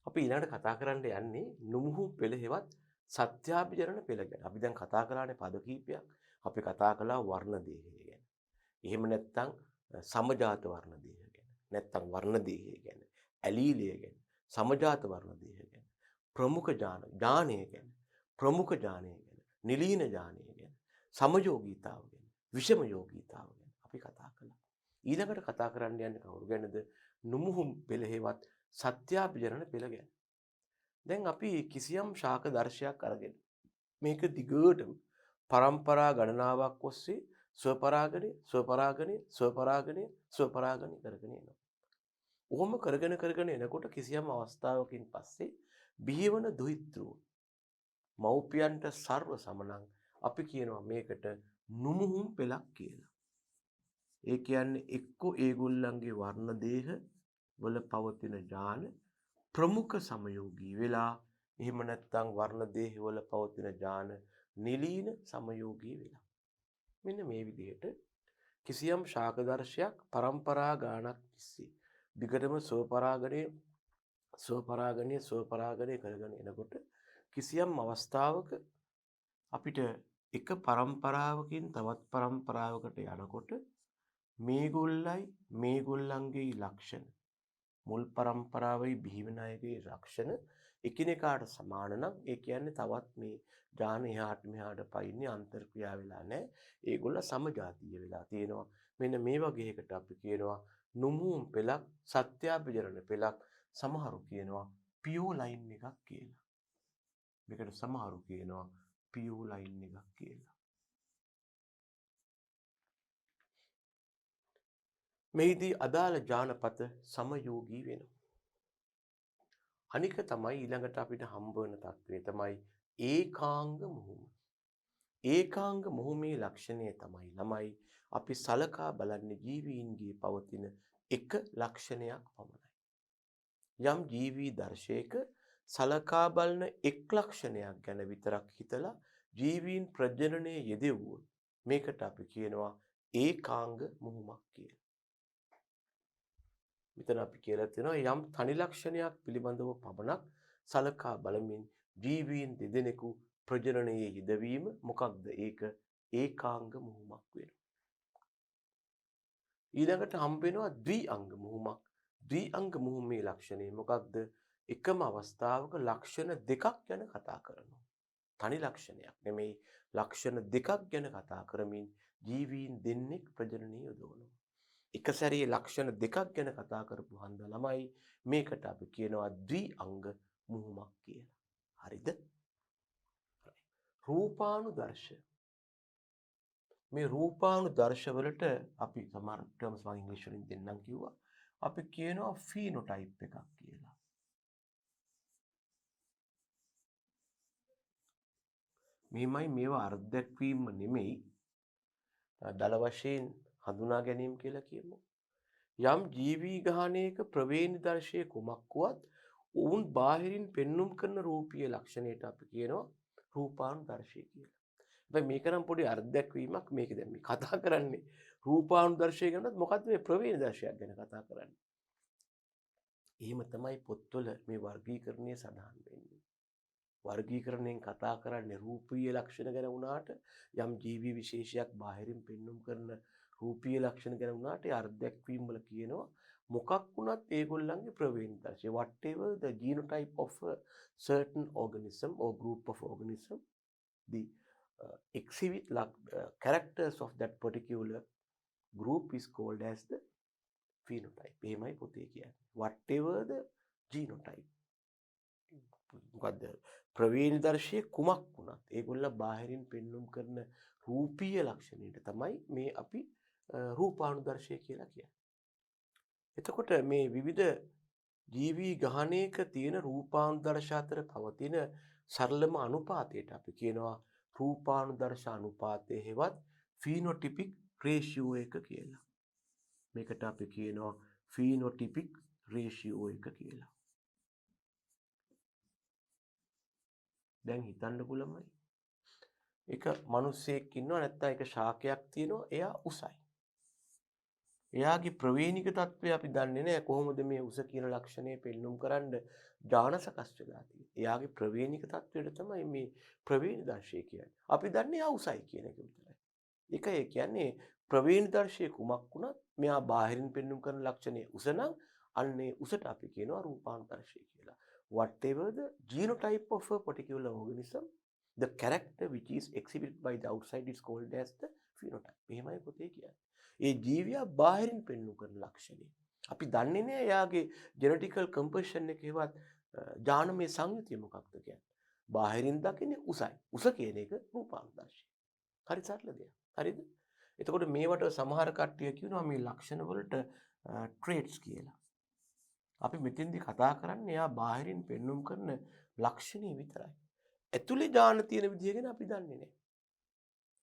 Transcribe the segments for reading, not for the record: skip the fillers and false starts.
අපි ඊළඟට කතා කරන්න යන්නේ නුමුහු පෙළ හෙවත් සත්‍යාභිජනන පෙළ ගැන. අපි දැන් කතා කළානේ පද කීපයක්. අපි කතා කළා වර්ණ දේහය ගැන. එහෙම නැත්නම් සමජාත වර්ණ දේහය ගැන. නැත්නම් වර්ණ දේහය ගැන. ඇලීලය ගැන. සමජාත වර්ණ දේහය ගැන. ප්‍රමුඛ ඥානය ගැන. ප්‍රමුඛ ඥානය ගැන. නිලීන ඥානය ගැන. සමයෝගීතාව ගැන. විෂම යෝගීතාව ගැන අපි කතා කළා. ඊළඟට කතා කරන්න යන්නේ කවුරු ගැනද? නුමුහු පෙළ හෙවත් සත්‍යාභිජනන පෙළ ගැන. දැන් අපි කිසියම් ශාක දර්ශයක් අරගෙන මේක දිගටම පරම්පරා ගණනාවක් ඔස්සේ ස්වපරාගණය කරගෙන යනවා. ඔහොම කරගෙන එනකොට කිසියම් අවස්ථාවකින් පස්සේ බිහිවන දුහිතෘ මව්පියන්ට සර්ව සමනං අපි කියනවා මේකට නුමුහුම් පෙළක් කියලා. ඒ කියන්නේ එක්කෝ ඒගොල්ලන්ගේ වර්ණ දේහ වල පවතින ඥාන ප්‍රමුඛ සමයෝගී වෙලා එහෙම නැත්නම් වර්ණ දේහ වල පවතින ඥාන නිලීන සමයෝගී වෙලා. මෙන්න මේ විදිහට කිසියම් ශාක දර්ශයක් පරම්පරා ගානක් තිස්සේ දිගටම ස්වපරාගණය කරගෙන එනකොට කිසියම් අවස්ථාවක අපිට එක පරම්පරාවකින් තවත් පරම්පරාවකට යනකොට මේගොල්ලන්ගේ ලක්ෂණ මුල් පරම්පරාවයි බිහිවෙන අයගේ ලක්ෂණ එකිනෙකාට සමාන නම් ඒ කියන්නේ තවත් මේ ඥාන එහාට මෙහාට පයින්නේ අන්තර්ක්‍රියා වෙලා නැහැ. ඒගොල්ල සමජාතීය වෙලා තියෙනවා. මෙන්න මේ වගේ එකට අපි කියනවා නුමුහුම් පෙළක්, සත්‍යාභිජනන පෙළක්. සමහරු කියනවා පියෝ ලයින් එකක් කියලා. මේකට සමහරු කියනවා පියෝ ලයින් එකක් කියලා. මෙහිදී අදාළ ජානපත සමයෝගී වෙනවා. අනික තමයි ඊළඟට අපිට හම්බ වෙන තත්ත්වය තමයි ඒකාංග මුහුම. ඒකාංග මුහුමේ ලක්ෂණය තමයි ළමයි අපි සලකා බලන්නේ ජීවීන්ගේ පවතින එක ලක්ෂණයක් පමණයි. යම් ජීවී දර්ශයක සලකා බලන එක් ලක්ෂණයක් ගැන විතරක් හිතලා ජීවීන් ප්‍රජනනයේ යෙදෙව්වොත් මේකට අපි කියනවා ඒකාංග මුහුමක් කියලා. මෙතන අපි කියලා තියෙනවා යම් තනි ලක්ෂණයක් පිළිබඳව පමණක් සලකා බලමින් ජීවීන් දෙදෙනෙකු ප්‍රජනනයේ යෙදවීම මොකක්ද? ඒක ඒකාංග මුහුමක් වෙනවා. ඊළඟට හම්බ වෙනවා ද්විඅංග මුහුමක්. ද්විඅංග මුහුමේ ලක්ෂණය මොකක්ද? එකම අවස්ථාවක ලක්ෂණ දෙකක් ගැන කතා කරනවා. තනි ලක්ෂණයක් නෙමෙයි, ලක්ෂණ දෙකක් ගැන කතා කරමින් ජීවීන් දෙන්නෙක් ප්‍රජනනයේ යොදවනවා. එක සැරේ ලක්ෂණ දෙකක් ගැන කතා කරපු හන්ද ළමයි මේකට අපි කියනවා ද්විඅංග මුහුමක් කියලා. හරිද? රූපානුදර්ශ. මේ රූපානුදර්ශවලට අපි සමහර ටර්ම්ස් මම ඉංග්‍රීසි වලින් දෙන්නම් කිව්වා. අපි කියනවා ෆීනෝටයිප් එකක් කියලා. මෙහිමයි මේවා අර්ථ දැක්වීම නෙමෙයි දල වශයෙන් හඳුනා ගැනීම කියලා කියමු. යම් ජීවී ගහණයක ප්‍රවේණි දර්ශය කුමක් වුවත් ඔවුන් බාහිරින් පෙන්눔 කරන රූපීය ලක්ෂණයට අපි කියනවා රූපානුදර්ශය කියලා. හැබැයි මේක නම් පොඩි අර්ථ දැක්වීමක්. මේක දැන් මේ කතා කරන්නේ රූපානුදර්ශය ගැනත් මොකද්ද මේ ප්‍රවේණි දර්ශයක් ගැන කතා කරන්නේ. එහෙම තමයි පොත්වල මේ වර්ගීකරණය සඳහන් වෙන්නේ. වර්ගීකරණයෙන් කතා කරන්නේ රූපීය ලක්ෂණ ගැන වුණාට යම් ජීවි විශේෂයක් බාහිරින් පෙන්눔 කරන රූපීය ලක්ෂණ ගැන වුණාට ඒ අර්ථ දැක්වීම වල කියනවා මොකක් වුණත් ඒගොල්ලන්ගේ ප්‍රවේණි දර්ශය whatever the genotype of a certain organism or group of organism the exhibit characters of that particular group is called as the phenotype. එහෙමයි පොතේ කියන්නේ. whatever the genotype. මොකද්ද? ප්‍රවේණි දර්ශයේ කුමක් වුණත් ඒගොල්ල බාහිරින් පෙන්눔 කරන රූපීය ලක්ෂණයට තමයි මේ අපි රූපානුදර්ශය කියලා කියන්නේ. එතකොට මේ විවිධ ජීවී ගහණයක තියෙන රූපානුදර්ශ අතර පවතින සරලම අනුපාතයට අපි කියනවා රූපානුදර්ශ අනුපාතය හෙවත් ෆීනෝටිපික් රේෂියෝ එක කියලා. මේකට අපි කියනවා ෆීනෝටිපික් රේෂියෝ එක කියලා. දැන් හිතන්නකො ළමයි. එක මිනිස්සෙක් ඉන්නවා නැත්නම් එක ශාකයක් තියෙනවා එයා උසයි. එයාගේ ප්‍රවේණික තත්ත්වය අපි දන්නේ නැහැ කොහොමද මේ උස කියන ලක්ෂණය පෙන්눔 කරන්න ඥාන සකස් වෙලා තියෙන්නේ. එයාගේ ප්‍රවේණික තත්ත්වයට තමයි මේ ප්‍රවේණ දර්ශය කියන්නේ. අපි දන්නේ එයා උසයි කියන එක විතරයි. ඒක ඒ කියන්නේ ප්‍රවේණ දර්ශය කුමක් වුණත් මෙයා බාහිරින් පෙන්눔 කරන ලක්ෂණය උස නම් අන්නේ උසට අපි කියනවා රූපානුදර්ශය කියලා. Whatever the genotype of a particular organism, the character which is exhibited by the outside is called as the phenotype. මෙහෙමයි පොතේ කියන්නේ. ඒ ජීවියා බාහිරින් පෙන්වු කරන ලක්ෂණේ. අපි දන්නේ නෑ එයාගේ ජෙනටිකල් කම්පොසිෂන් එකේවත් ජානමය සංයුතිය මොකක්ද කියන්නේ. බාහිරින් දකින්නේ උසයි. උස කියන එක රූපානුදර්ශය. හරි සරල දෙයක්. හරිද? එතකොට මේවට සමහර කට්ටිය කියනවා මේ ලක්ෂණ වලට ට්‍රේට්ස් කියලා. අපි මෙතෙන්දී කතා කරන්නේ එයා බාහිරින් පෙන්වුම් කරන ලක්ෂණේ විතරයි. ඇතුලේ ඥාන තියෙන විදිය ගැන අපි දන්නේ නැහැ.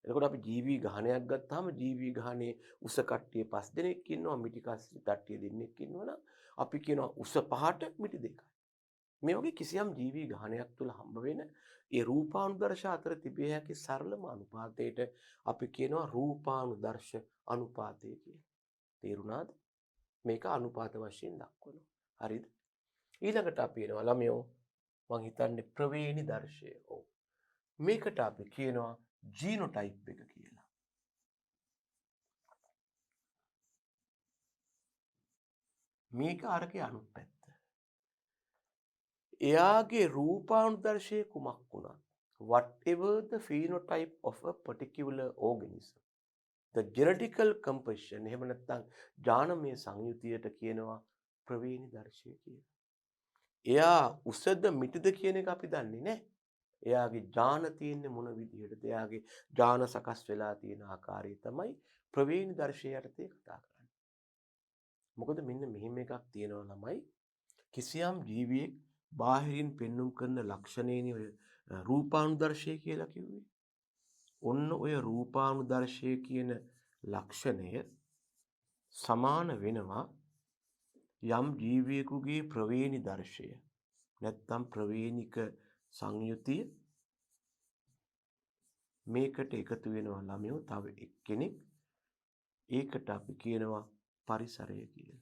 එතකොට අපි ජීවී ගහණයක් ගත්තාම ජීවී ගහණේ උස කට්ටිය 5 දෙනෙක් ඉන්නවා, මිටි කට්ටිය දෙන්නෙක් ඉන්නවනම් අපි කියනවා උස 5ට මිටි 2යි. මේ වගේ කිසියම් ජීවී ගහණයක් තුල හම්බ වෙන ඒ රූපානුදර්ශ අතර තිබිය හැකි සරලම අනුපාතයට අපි කියනවා රූපානුදර්ශ අනුපාතය කියලා. තේරුණාද? මේක අනුපාත වශයෙන් දක්වනවා. හරිද? ඊළඟට අපි එනවා ළමයෝ මං හිතන්නේ ප්‍රවේණි දර්ශය. ඔව්. මේකට අපි කියනවා ජීනෝටයිප් එක කියලා. මේක අරකේ අනුත් පැත්ත. එයාගේ රූපානුදර්ශය කුමක් වුණත් whatever the phenotype of a particular organism, the genetical composition එහෙම නැත්නම් ජානමය සංයුතියට කියනවා ප්‍රවේණි දර්ශය කියලා. එයා උසද මිටිද කියන එක අපි දන්නේ නැහැ. එයාගේ ඥාන තියෙන්නේ මොන විදිහටද? එයාගේ ඥාන සකස් වෙලා තියෙන ආකාරය තමයි ප්‍රවේණි දර්ශය යටතේ කතා කරන්නේ. මොකද මෙන්න මෙහෙම එකක් තියෙනවා ළමයි. කිසියම් ජීවියෙක් බාහිරින් පෙන්눔 කරන ලක්ෂණේනේ ඔය රූපානුදර්ශය කියලා කිව්වේ. ඔන්න ඔය රූපානුදර්ශය කියන ලක්ෂණය සමාන වෙනවා යම් ජීවියෙකුගේ ප්‍රවේණි දර්ශය. නැත්නම් ප්‍රවේණික සංයුතිය මේකට එකතු වෙනවා ළමයෝ තව එක්කෙනෙක්. ඒකට අපි කියනවා පරිසරය කියලා.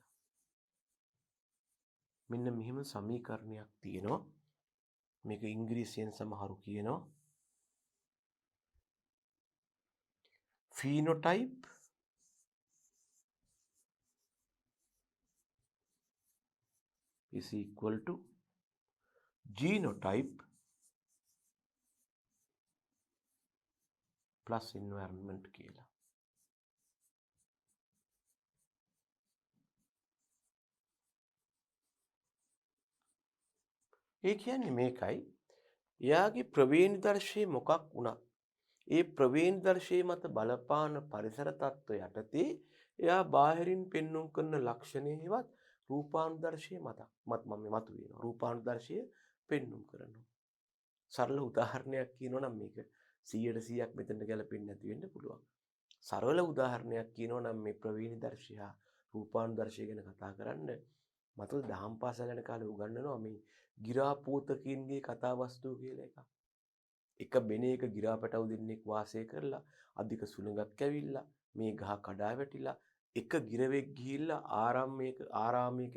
මෙන්න මෙහෙම සමීකරණයක් තියෙනවා. මේක ඉංග්‍රීසියෙන් සමහරු කියනවා phenotype is equal to genotype plus environment කියලා. ඒ කියන්නේ මේකයි එයාගේ ප්‍රවේණි දර්ශය මොකක් වුණත් ඒ ප්‍රවේණි දර්ශය මත බලපාන පරිසර තත්ත්ව යටතේ එයා බාහිරින් පෙන්눔 කරන ලක්ෂණේවත් රූපානුදර්ශය මතුවෙනවා. රූපානුදර්ශය පෙන්눔 කරනවා. සරල උදාහරණයක් කියනවා නම් මේක 100% මෙතනට ගැලපෙන්නේ නැති වෙන්න පුළුවන්. සරල උදාහරණයක් කියනවා නම් මේ ප්‍රවේණි දර්ශය රූපානුදර්ශය ගැන කතා කරන්න මතක දහම් පාසල යන කාලේ උගන්වනවා මේ ගිරාපෝතකින්ගේ කතා වස්තුව කියලා එකක්. එක බෙනේක ගිරාපැටව් දෙන්නෙක් වාසය කරලා අධික සුළඟක් ඇවිල්ලා මේ ගහ කඩා වැටිලා එක ගිරවෙක් ගිහිල්ලා ආරාමයක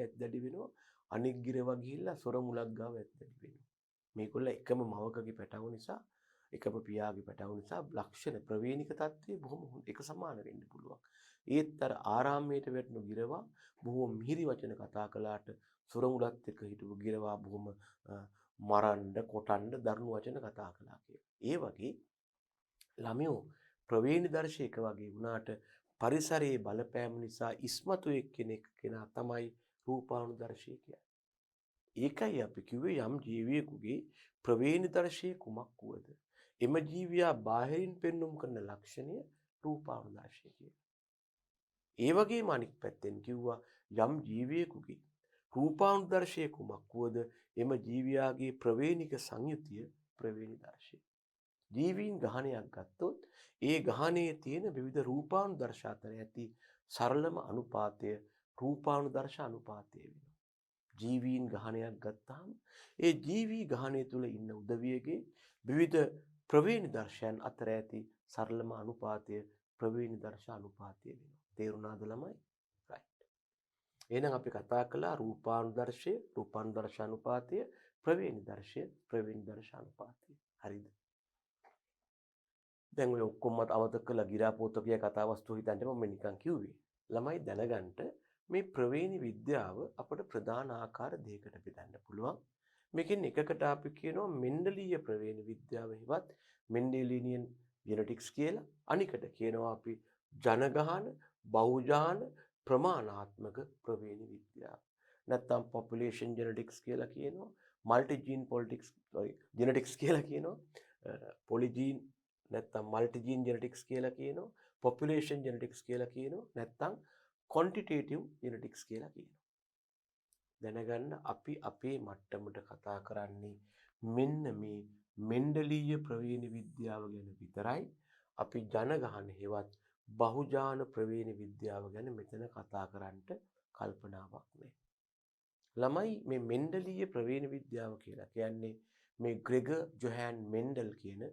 ඇද්දඩි වෙනවා අනෙක් ගිරවා ගිහිල්ලා සොර මුලක් ගාව ඇද්දඩි වෙනවා. මේගොල්ල එකම මවකගේ පැටව නිසා එකම පියාගේ පැටව නිසා ලක්ෂණ ප්‍රවේණික තත්ත්වය බොහොම එක සමාන වෙන්න පුළුවන්. ඒත් අර ආරාමයට වැටෙන ගිරවා බොහොම මිහිරි වචන කතා කළාට සොර මුලත් එක්ක හිටපු ගිරවා බොහොම මරන්න කොටන්න දරුණු වචන කතා කළා කියලා. ඒ වගේ ළමයෝ ප්‍රවේණි දර්ශයක වගේ වුණාට පරිසරයේ බලපෑම නිසා ඉස්මතු කෙනා තමයි රූපානුදර්ශය කියන්නේ. ඒකයි අපි කිව්වේ යම් ජීවියෙකුගේ ප්‍රවේණි දර්ශය කුමක් වුවද එම ජීවියා බාහිරින් පෙන්눔 කරන ලක්ෂණය රූපානුදර්ශය කියලා. ඒ වගේම අනික් පැත්තෙන් කිව්වා යම් ජීවියෙකුගේ රූපානුදර්ශය කුමක් වුවද එම ජීවියාගේ ප්‍රවේණික සංයුතිය ප්‍රවේණි දර්ශය. ජීවීන් ගහණයක් ගත්තොත් ඒ ගහණයේ තියෙන විවිධ රූපානුදර්ශ අතර ඇති සරලම අනුපාතය රූපානුදර්ශ අනුපාතය වෙනවා. ජීවීන් ගහණයක් ගත්තාම ඒ ජීවී ගහණය තුල ඉන්න උදවියගේ විවිධ ප්‍රවේණි දර්ශයන් අතර ඇති සරලම අනුපාතය ප්‍රවේණි දර්ශ අනුපාතය වෙනවා. තේරුණාද ළමයි? එහෙනම් අපි කතා කළා රූපානුදර්ශය, රූපානුදර්ශානුපාතය, ප්‍රවේනිදර්ශය, ප්‍රවේනිදර්ශානුපාතය. හරිද? දැන් ඔය ඔක්කොම අමතක කරලා ගිරාපෝතකයේ කතාවස්තුව හිතන්න මම නිකන් කිව්වේ. ළමයි දැනගන්න මේ ප්‍රවේණි විද්‍යාව අපට ප්‍රධාන ආකාර දෙකකට බෙදන්න පුළුවන්. මේකෙන් එකකට අපි කියනවා මෙන්ඩලීය ප්‍රවේණි විද්‍යාව හෙවත් මෙන්ඩෙලිනියන් ජෙනටික්ස් කියලා. අනිකට කියනවා අපි ජනගහන, බහුජාන, ප්‍රමාණාත්මක ප්‍රවේණි විද්‍යාව. නැත්නම් පොපුලේෂන් ජෙනටික්ස් කියලා කියනවා. මල්ටි ජීන් පොලිටික්ස් ජෙනටික්ස් කියලා කියනවා. පොලිජීන් නැත්තම් මල්ටිජීන් ජෙනටික්ස් කියලා කියනවා, පොපුලේෂන් ජෙනටික්ස් කියලා කියනවා, නැත්තම් ක්වොන්ටිටේටිව් ජෙනටික්ස් කියලා කියනවා. දැනගන්න අපි අපේ මට්ටමට කතා කරන්නේ මෙන්න මේ මෙන්ඩලීය ප්‍රවේණි විද්‍යාව ගැන විතරයි. අපි ජනගහන හෙවත් බහුජාන ප්‍රවේණි විද්‍යාව ගැන මෙතන කතා කරන්නට කල්පනාවක් නැහැ. ළමයි මේ මෙන්ඩලීය ප්‍රවේණි විද්‍යාව කියලා කියන්නේ මේ ග්‍රෙගර් ජොහෑන් මෙන්ඩල් කියන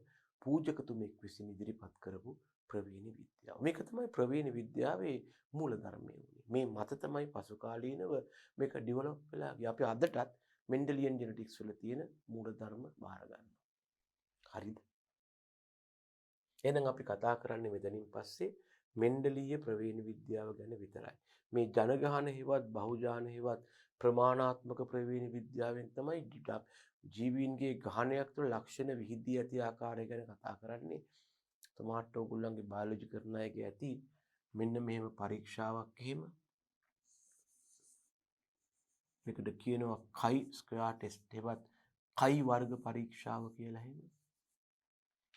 පූජකතුමෙක් විසින් ඉදිරිපත් කරපු ප්‍රවේණි විද්‍යාව. මේක තමයි ප්‍රවේණි විද්‍යාවේ මූලධර්මය වුණේ. මේ මත තමයි පසු කාලීනව මේක ඩෙවලොප් වෙලා ගියේ. අපි අදටත් මෙන්ඩලියන් ජෙනටික්ස් වල තියෙන මූලධර්ම බාර ගන්නවා. හරිද? එහෙනම් අපි කතා කරන්නේ මෙතනින් පස්සේ මෙන්ඩලීය ප්‍රවේණි විද්‍යාව ගැන විතරයි. මේ ජනගහන හෙවත් බහුජාන හෙවත් ප්‍රමාණාත්මක ප්‍රවේණි විද්‍යාවෙන් තමයි ජීවීන්ගේ ගහනයක් තුළ ලක්ෂණ විහිදී ඇති ආකාරය ගැන කතා කරන්නේ. තමාට ඔයගොල්ලන්ගේ බයොලොජි කරන අයගේ ඇති මෙන්න මෙහෙම පරීක්ෂාවක් එහෙම. මේකට කියනවා කයි ස්ක්වෙයාර් ටෙස්ට් හෙවත් කයි වර්ග පරීක්ෂාව කියලා එහෙම.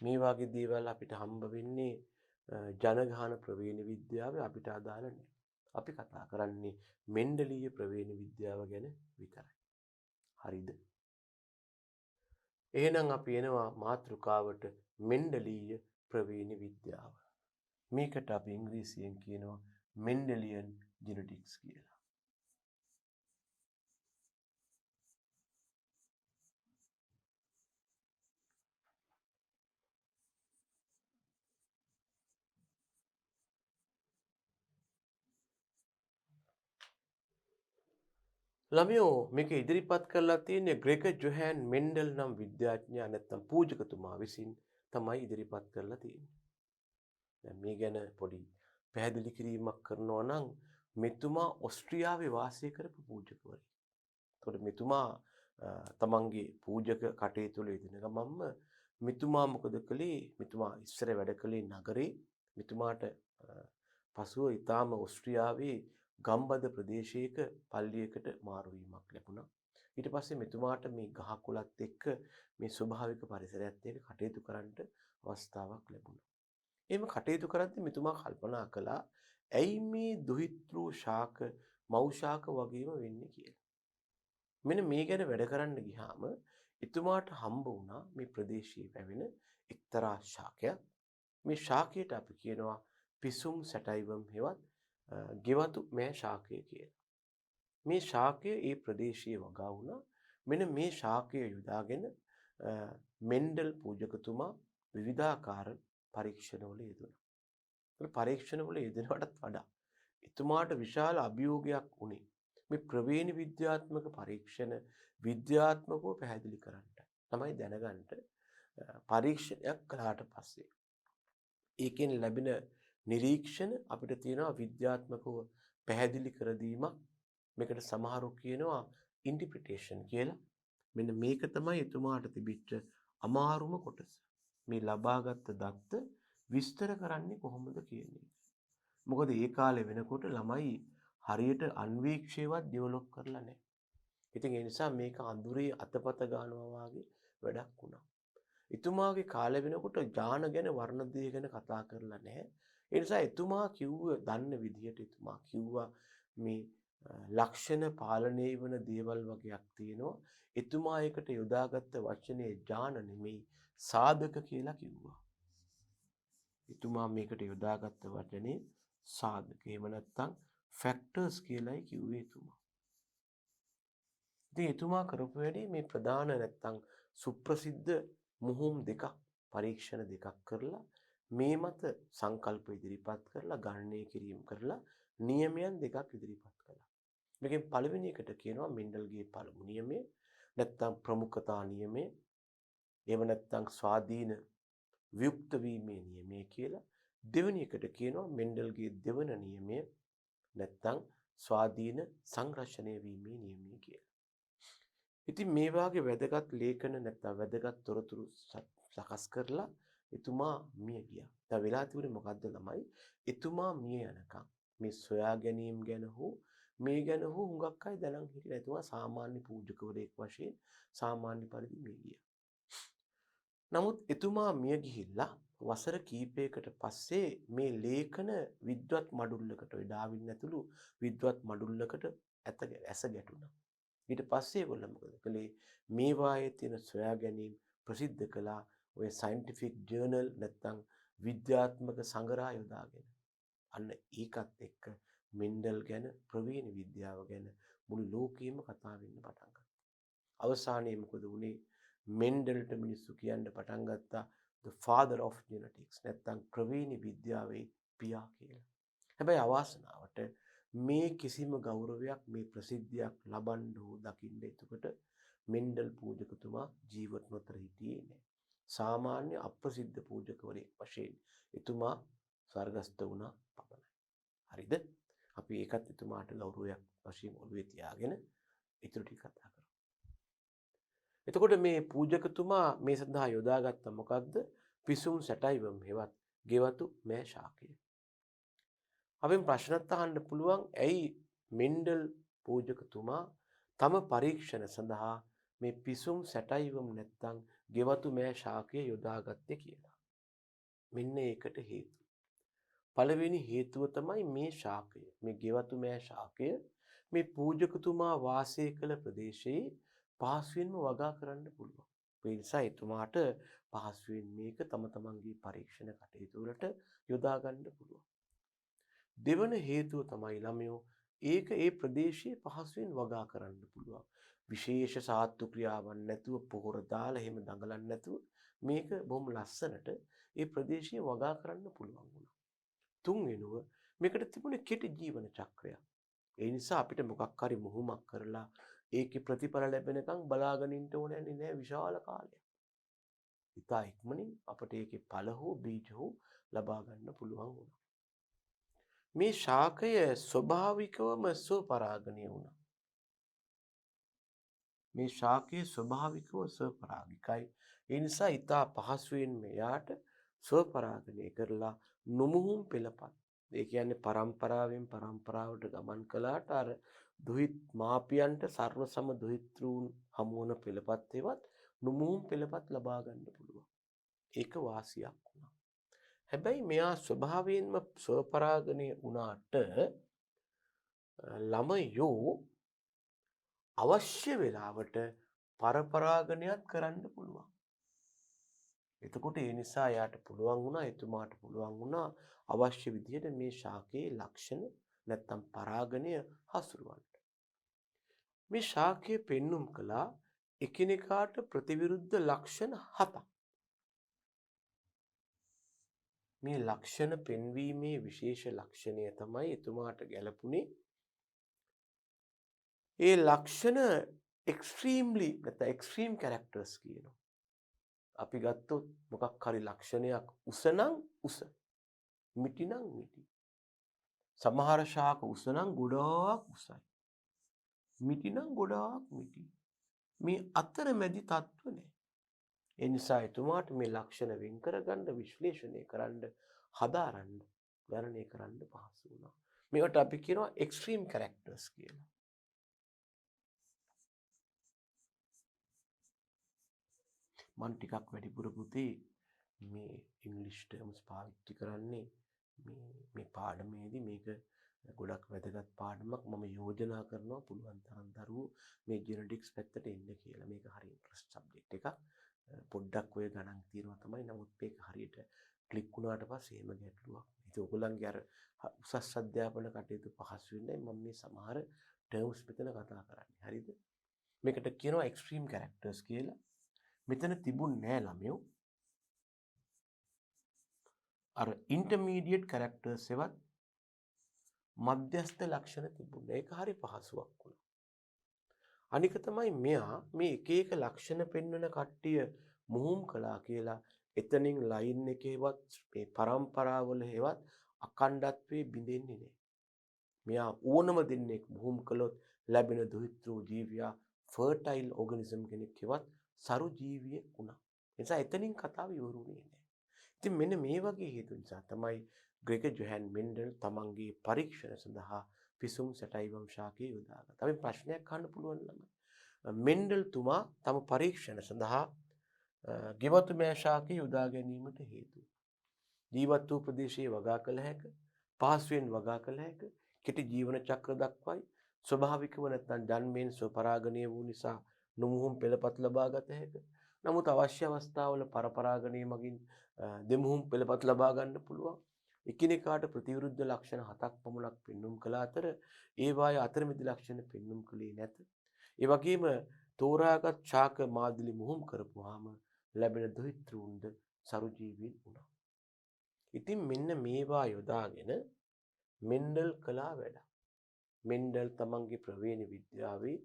මේ වගේ දේවල් අපිට හම්බ වෙන්නේ ජනගහන ප්‍රවේණි විද්‍යාවේ අපිට අදාළ නැහැ. අපි කතා කරන්නේ මෙන්ඩලීය ප්‍රවේණි විද්‍යාව ගැන විතරයි. හරිද? එහෙනම් අපි එනවා මාතෘකාවට මෙන්ඩලීය ප්‍රවේණි විද්‍යාව. මේකට අපි ඉංග්‍රීසියෙන් කියනවා මෙන්ඩලියන් ජෙනටික්ස් කියලා. ළමයෝ මේක ඉදිරිපත් කරලා තියෙන්නේ ග්‍රෙගර් ජොහෑන් මෙන්ඩල් නම් විද්‍යාඥයා නැත්නම් පූජකතුමා විසින් තමයි ඉදිරිපත් කරලා තියෙන්නේ. දැන් මේ ගැන පොඩි පැහැදිලි කිරීමක් කරනවා නම් මෙතුමා ඕස්ට්‍රියාවේ වාසය කරපු පූජකවරයෙක්. ඒකට මෙතුමා තමන්ගේ පූජක කටයුතු වල යෙදෙන ගමන්ම මෙතුමා මොකද කළේ? මෙතුමා ඉස්සර වැඩ කළේ නගරේ. මෙතුමාට පසුව ඊටාම ඕස්ට්‍රියාවේ ගම්බද ප්‍රදේශයක පල්ලියකට මාරු වීමක් ලැබුණා. ඊට පස්සේ මෙතුමාට මේ ගහකොළත් එක්ක මේ ස්වභාවික පරිසරයත් එක්ක කටයුතු කරන්නට අවස්ථාවක් ලැබුණා. එහෙම කටයුතු කරද්දී මෙතුමා කල්පනා කළා ඇයි මේ දුහිතෘ ශාක මව් ශාක වගේම වෙන්නේ කියලා. මෙන්න මේ ගැන වැඩ කරන්න ගියාම එතුමාට හම්බ වුණා මේ ප්‍රදේශයේ පැවෙන එක්තරා ශාකයක්. මේ ශාකයට අපි කියනවා පිසුම් සැටයිවම් හෙවත් ගෙවතු මෑ ශාකය කියලා. මේ ශාකය ඒ ප්‍රදේශයේ වගා වුණා. මෙන්න මේ ශාකය යොදාගෙන මෙන්ඩල් පූජකතුමා විවිධාකාර පරීක්ෂණවල යෙදුණා. ඒ පරීක්ෂණවල යෙදෙනවටත් වඩා එතුමාට විශාල අභියෝගයක් වුණේ මේ ප්‍රවේණි විද්‍යාත්මක පරීක්ෂණ විද්‍යාත්මකව පැහැදිලි කරන්න. තමයි දැනගන්න පරීක්ෂණයක් කළාට පස්සේ ඒකෙන් ලැබෙන නිරීක්ෂණ අපිට තියෙනවා විද්‍යාත්මකව පැහැදිලි කර දීමක්. මේකට සමහරු කියනවා ඉන්ටර්ප්‍රිටේෂන් කියලා. මෙන්න මේක තමයි එතුමාට තිබිච්ච අමාරුම කොටස. මේ ලබාගත් දත්ත විස්තර කරන්නේ කොහොමද කියන එක. මොකද ඒ කාලේ වෙනකොට ළමයි හරියට අන්වීක්ෂයවත් ඩෙවලොප් කරලා නැහැ. ඉතින් ඒ නිසා මේක අඳුරේ අතපත ගන්නවා වගේ වැඩක් වුණා. එතුමාගේ කාලය වෙනකොට ඥාන ගැන වර්ණ දෙය ගැන කතා කරලා නැහැ. ඒ නිසා එතුමා කිව්ව දන්න විදිහට එතුමා කිව්වා මේ ලක්ෂණ පාලනය වන දේවල් වගේක් තියෙනවා. එතුමා ඒකට යොදාගත්ත වචනේ ඥාන නෙමෙයි සාධක කියලා කිව්වා. එතුමා මේකට යොදාගත්ත වචනේ සාධක. එහෙම නැත්නම් ෆැක්ටර්ස් කියලායි කිව්වේ එතුමා. ඉතින් එතුමා කරපු වැඩේ මේ ප්‍රධාන නැත්නම් සුප්‍රසිද්ධ මුහුම් දෙකක් පරීක්ෂණ දෙකක් කරලා මේ මත සංකල්ප ඉදිරිපත් කරලා ගණනය කිරීම කරලා නියමයන් දෙකක් ඉදිරිපත් කළා. මේකෙන් පළවෙනි එකට කියනවා මෙන්ඩල්ගේ පළමු නියමය, නැත්නම් ප්‍රමුඛතා නියමය, එහෙම නැත්නම් ස්වාධීන වියුක්ත වීමේ නියමය කියලා. දෙවෙනි එකට කියනවා මෙන්ඩල්ගේ දෙවන නියමය, නැත්නම් ස්වාධීන සංරක්ෂණය වීමේ නියමය කියලා. ඉතින් මේ වාගේ වැදගත් ලේඛන නැත්නම් වැදගත් තොරතුරු සකස් කරලා එතුමා මිය ගියා. දැන් වෙලා තිබුණේ මොකද්ද ළමයි? එතුමා මිය යනකම් මේ සොයා ගැනීම ගැන හෝ මේ ගැන හෝ හුඟක් අය දැනන් හිටියේ. එතුමා සාමාන්‍ය පූජකවරයෙක් වශයෙන් සාමාන්‍ය පරිදි මිය ගියා. නමුත් එතුමා මිය ගිහිල්ලා වසර කීපයකට පස්සේ මේ ලේඛන විද්වත් මඩුල්ලකට ඔය ඩාවින් ඇතුළු විද්වත් මඩුල්ලකට ඇස ගැටුණා. ඊට පස්සේ ඒගොල්ලෝ මොකද කළේ? මේ වායේ තියෙන සොයා ගැනීම ප්‍රසිද්ධ කළා ඔය සයන්ටිෆික් ජර්නල් නැත්නම් විද්‍යාත්මක සංග්‍රහ යොදාගෙන. අන්න ඒකත් එක්ක මෙන්ඩල් ගැන ප්‍රවීණ විද්‍යාව ගැන මුළු ලෝකෙම කතා වෙන්න පටන් ගත්තා. අවසානයේ මොකද වුනේ? මෙන්ඩල්ට මිනිස්සු කියන්න පටන් ගත්තා the father of genetics නැත්නම් ප්‍රවීණ විද්‍යාවේ පියා කියලා. හැබැයි අවාසනාවට මේ කිසිම ගෞරවයක් මේ ප්‍රසිද්ධියක් ලබන්න හෝ දකින්න එතකොට මෙන්ඩල් පූජකතුමා ජීවත් නොතර හිටියේ නෑ. සාමාන්‍ය අප්‍රසිද්ධ පූජකවරයෙක් වශයෙන් එතුමා ස්වර්ගස්ථ වුණා පමණයි. හරිද? අපි ඒකත් එතුමාට ගෞරවයක් වශයෙන් ඔළුවේ තියාගෙන ඊටු ටික කතා කරමු. එතකොට මේ පූජකතුමා මේ සඳහා යොදාගත්ත මොකද්ද? පිසුම් සැටයිවම් හෙවත් ගෙවතු මෑ ශාකය. අපෙන් ප්‍රශ්නත් අහන්න පුළුවන් ඇයි මෙන්ඩල් පූජකතුමා තම පරීක්ෂණ සඳහා මේ පිසුම් සැටයිවම් නැත්තම් ගෙවතු මෑ ශාකය යොදාගත්තේ කියලා. මෙන්න ඒකට හේතුව. පළවෙනි හේතුව තමයි මේ ශාකය. මේ ගෙවතු මෑ ශාකය මේ පූජකතුමා වාසය කළ ප්‍රදේශයේ පහසුවෙන්ම වගා කරන්න පුළුවන්. ඒ නිසා එතුමාට පහසුවෙන් මේක තම තමන්ගේ පරීක්ෂණ කටයුතු වලට යොදා ගන්න පුළුවන්. දෙවන හේතුව තමයි ළමයෝ ඒක ඒ ප්‍රදේශයේ පහසුවෙන් වගා කරන්න පුළුවන්. විශේෂ සාත්තු ක්‍රියාවක් නැතුව පොහොර දාලා එහෙම දඟලන්නේ නැතුව මේක බොහොම ලස්සනට ඒ ප්‍රදේශයේ වගා කරන්න පුළුවන් වුණා. තුන්වෙනුව මේකට තිබුණේ කෙටි ජීවන චක්‍රයක්. ඒ නිසා අපිට මොකක් හරි මුහුමක් කරලා ඒකේ ප්‍රතිඵල ලැබෙනකන් බලාගෙන ඉන්න ඕනේ නෑ විශාල කාලයක්. ඉතා ඉක්මනින් අපිට ඒකේ ඵල හෝ බීජ හෝ ලබා ගන්න පුළුවන් වුණා. මේ ශාකය ස්වභාවිකවම ස්වපරාගණය වුණා. මේ ශාකයේ ස්වභාවිකව ස්වපරාගිකයි. ඒ නිසා ඉතා පහසුවෙන් මෙයාට ස්වපරාගණය කරලා නොමුහුම් පෙළපත්. ඒ කියන්නේ පරම්පරාවෙන් පරම්පරාවට ගමන් කළාට අර දුහිත මාපියන්ට සර්ව සම දුහිතෘන් හමුවන පෙළපත් ඒවත් නොමුහුම් පෙළපත් ලබා ගන්න පුළුවන්. ඒක වාසියක් වුණා. හැබැයි මෙයා ස්වභාවයෙන්ම ස්වපරාගණය වුණාට ළමයෝ අවශ්‍ය වෙලාවට පරපරාගණයක් කරන්න පුළුවන්. එතකොට ඒ නිසා යාට පුළුවන් වුණා එතුමාට පුළුවන් වුණා අවශ්‍ය විදිහට මේ ශාකයේ ලක්ෂණ නැත්තම් පරාගණය හසුරුවන්න. මේ ශාකයේ පෙන්눔 කළා එකිනෙකාට ප්‍රතිවිරුද්ධ ලක්ෂණ 7ක්. මේ ලක්ෂණ පෙන්වීමේ විශේෂ ලක්ෂණය තමයි එතුමාට ගැලපුණේ ඒ ලක්ෂණ extremely නැත්නම් extreme characters කියනවා. අපි ගත්තොත් මොකක් හරි ලක්ෂණයක් උස නම් උස, මිටි නම් මිටි. සමහර ශාක උස නම් ගොඩාක් උසයි. මිටි නම් ගොඩාක් මිටි. මේ අතරමැදි තත්ත්ව නැහැ. ඒ නිසා එතුමාට මේ ලක්ෂණ වෙන් කරගන්න, විශ්ලේෂණය කරන්න, හදාරන්න, ගණනය කරන්න පහසු වුණා. මේවට අපි කියනවා extreme characters කියලා. මම ටිකක් වැඩිපුර පුතේ මේ ඉංග්‍රීසි ටර්ම්ස් පාවිච්චි කරන්නේ මේ පාඩමේදී මේක ගොඩක් වැදගත් පාඩමක්. මම යෝජනා කරනවා පුළුවන් තරම් දරුවෝ මේ ජෙනටික්ස් පැත්තට එන්න කියලා. මේක හරි ඉන්ට්‍රස්ට් සබ්ජෙක්ට් එකක්. පොඩ්ඩක් ඔය ගණන් తీරනවා තමයි. නමුත් මේක හරියට ක්ලික් වුණාට පස්සේ එහෙම ගැටලුවක්. ඉතින් ඔයගොල්ලන්ගේ අර උසස් අධ්‍යාපන කටයුතු පහසු වෙන්නේ මම මේ සමහර ටර්ම්ස් මෙතන කතා කරන්නේ. හරිද? මේකට කියනවා එක්ස්ට්‍රීම් කැරක්ටර්ස් කියලා. මෙතන තිබුණේ නෑ ළමයෝ. අර ඉන්ටර්මීඩියට් කැරක්ටර්ස් එවත් මධ්‍යස්ථ ලක්ෂණ තිබුණා. ඒක හරි පහසුවක් වුණා. අනික තමයි මෙයා මේ එක එක ලක්ෂණ පෙන්වන කට්ටිය මුහුම් කළා කියලා එතනින් ලයින් එකේවත් මේ પરම්පරාවල හේවත් අඛණ්ඩත්වයේ බිඳෙන්නේ නැහැ. මෙයා ඕනම දෙන්නෙක් මුහුම් කළොත් ලැබෙන දොහිතෘ ජීවියා ෆර්ටයිල් ඕගනිසම් කෙනෙක් හේවත් සරු ජීවියෙක් වුණා. ඒ නිසා එතනින් කතාව ඉවරුනේ නැහැ. ඉතින් මෙන්න මේ වගේ හේතු නිසා තමයි ග්‍රෙගර් ජොහන් මෙන්ඩල් තමන්ගේ පරීක්ෂණ සඳහා පිසුම් සැටයිවම් ශාකය යොදාගත්තා. අපි ප්‍රශ්නයක් අහන්න පුළුවන් ළමයි. මෙන්ඩල් තුමා තම පරීක්ෂණ සඳහා ගෙවතුමෑ ශාකය යොදා ගැනීමට හේතු. ජීවත් වූ ප්‍රදේශයේ වගා කළ හැක, පහසුවෙන් වගා කළ හැක, කෙටි ජීවන චක්‍ර දක්වයි, ස්වභාවිකව නැත්නම් ජන්මයෙන් ස්වපරාගණය වූ නිසා නුමුහුම් පෙළපත් ලබා ගත හැක. නමුත් අවශ්‍ය අවස්ථාවල පරපරාගණය මගින් දෙමුහුම් පෙළපත් ලබා ගන්න පුළුවන්. එකිනෙකාට ප්‍රතිවිරුද්ධ ලක්ෂණ 7ක් පමණක් පෙන්눔 කළ අතර ඒවායේ අතරමැදි ලක්ෂණ පෙන්눔 කළේ නැත. ඒ වගේම තෝරාගත් ශාක මාදිලි මුහුම් කරපුවාම ලැබෙන දොහිතෘන්ද සරුජීවීන් වුණා. ඉතින් මෙන්න මේවා යොදාගෙන මෙන්ඩල් කළා වැඩ. මෙන්ඩල් තමන්ගේ ප්‍රවේණ විද්‍යාවේ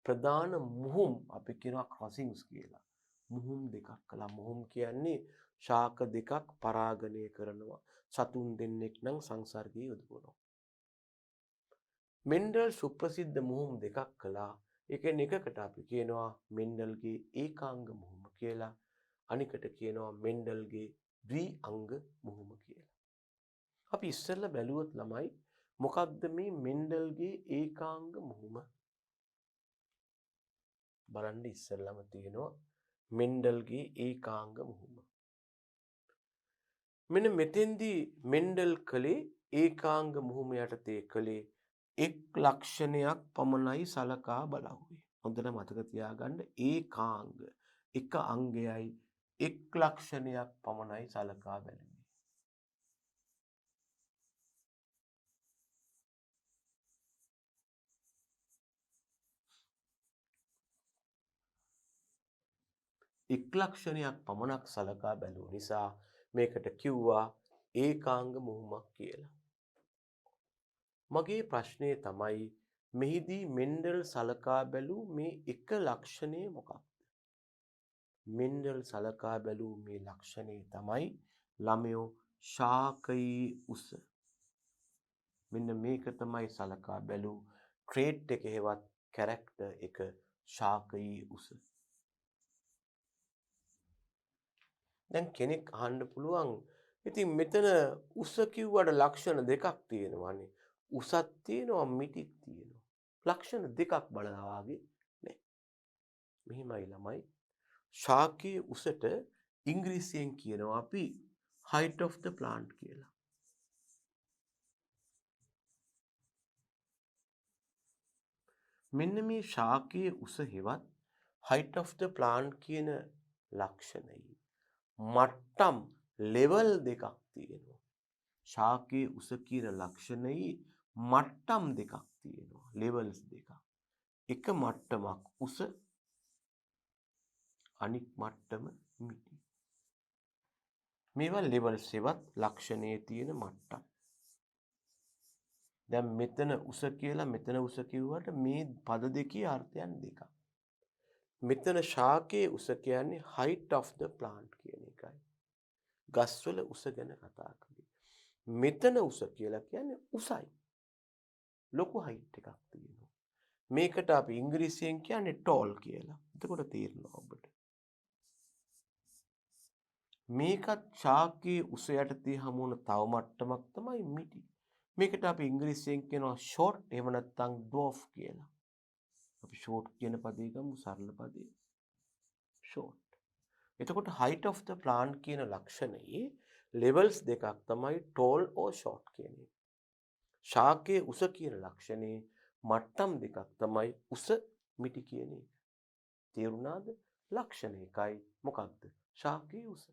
ප්‍රධාන මුහුම් අපි කියනවා ක්‍රොසින්ග්ස් කියලා. මුහුම් දෙකක් කළා. මුහුම් කියන්නේ ශාක දෙකක් පරාගණය කරනවා. සතුන් දෙන්නෙක් නම් සංසර්ගයේ යොදවනවා. මෙන්ඩල් සුප්‍රසිද්ධ මුහුම් දෙකක් කළා. ඒකෙන් එකකට අපි කියනවා මෙන්ඩල්ගේ ඒකාංග මුහුම කියලා. අනිකට කියනවා මෙන්ඩල්ගේ ද්විඅංග මුහුම කියලා. අපි ඉස්සෙල්ලා බැලුවොත් ළමයි මොකක්ද මේ මෙන්ඩල්ගේ ඒකාංග මුහුම? බලන්න ඉස්සෙල්ලාම තියෙනවා මෙන්ඩල්ගේ ඒකාංග මුහුම. මෙන්න මෙතෙන්දී මෙන්ඩල් කළේ ඒකාංග මුහුම යටතේ කළේ එක් ලක්ෂණයක් පමණයි සලකා බලන්නේ. හොඳට මතක තියාගන්න ඒකාංග එක අංගයයි එක් ලක්ෂණයක් පමණයි සලකා බැලුවේ. එක් ලක්ෂණයක් පමණක් සලකා බැලුව නිසා මේකට කිව්වා ඒකාංග මුහුමක් කියලා. මගේ ප්‍රශ්නය තමයි මෙහිදී මෙන්ඩල් සලකා බැලූ මේ එක ලක්ෂණය මොකක්ද? මෙන්ඩල් සලකා බැලූ මේ ලක්ෂණය තමයි ළමයෝ ශාකයේ උස. මෙන්න මේක තමයි සලකා බැලූ ට්‍රේට් එක හේවත් කැරක්ටර් එක ශාකයේ උස. දැන් කෙනෙක් අහන්න පුළුවන් ඉතින් මෙතන උස කිව්වට ලක්ෂණ දෙකක් තියෙනවානේ. උසක් තියෙනවා මිටික් තියෙනවා. ලක්ෂණ දෙකක් බලලා වාගේ නෑ. මෙහිමයි ළමයි. ශාකයේ උසට ඉංග්‍රීසියෙන් කියනවා අපි height of the plant කියලා. මෙන්න මේ ශාකයේ උස හෙවත් height of the plant කියන ලක්ෂණයි මට්ටම් ලෙවල් දෙකක් තියෙනවා. ශාකයේ උස කියන ලක්ෂණයි මට්ටම් දෙකක් තියෙනවා. ලෙවල්ස් දෙකක්. එක මට්ටමක් උස අනික් මට්ටම මිටි. මේවා ලෙවල්ස් හෙවත් ලක්ෂණයේ තියෙන මට්ටම්. දැන් මෙතන උස කියලා මෙතන උස කිව්වට මේ පද දෙකේ අර්ථයන් දෙකක්. මෙතන ශාකයේ උස කියන්නේ height of the plant කියන එකයි. ගස්වල උස ගැන කතා කරන්නේ. මෙතන උස කියලා කියන්නේ උසයි. ලොකු height එකක් තියෙනවා. මේකට අපි ඉංග්‍රීසියෙන් කියන්නේ tall කියලා. එතකොට තේරෙනවා ඔබට. මේකත් ශාකයේ උස යටතේ හමු වන තව මට්ටමක් තමයි මිටි. මේකට අපි ඉංග්‍රීසියෙන් කියනවා short එහෙම නැත්නම් dwarf කියලා. අපි short කියන පදේ ගමු සරල පදේ. short. එතකොට height of the plant කියන ලක්ෂණයේ levels දෙකක් තමයි tall or short කියන්නේ. ශාකයේ උස කියන ලක්ෂණයේ මට්ටම් දෙකක් තමයි උස මිටි කියන එක. තේරුණාද? ලක්ෂණ එකයි මොකක්ද? ශාකයේ උස.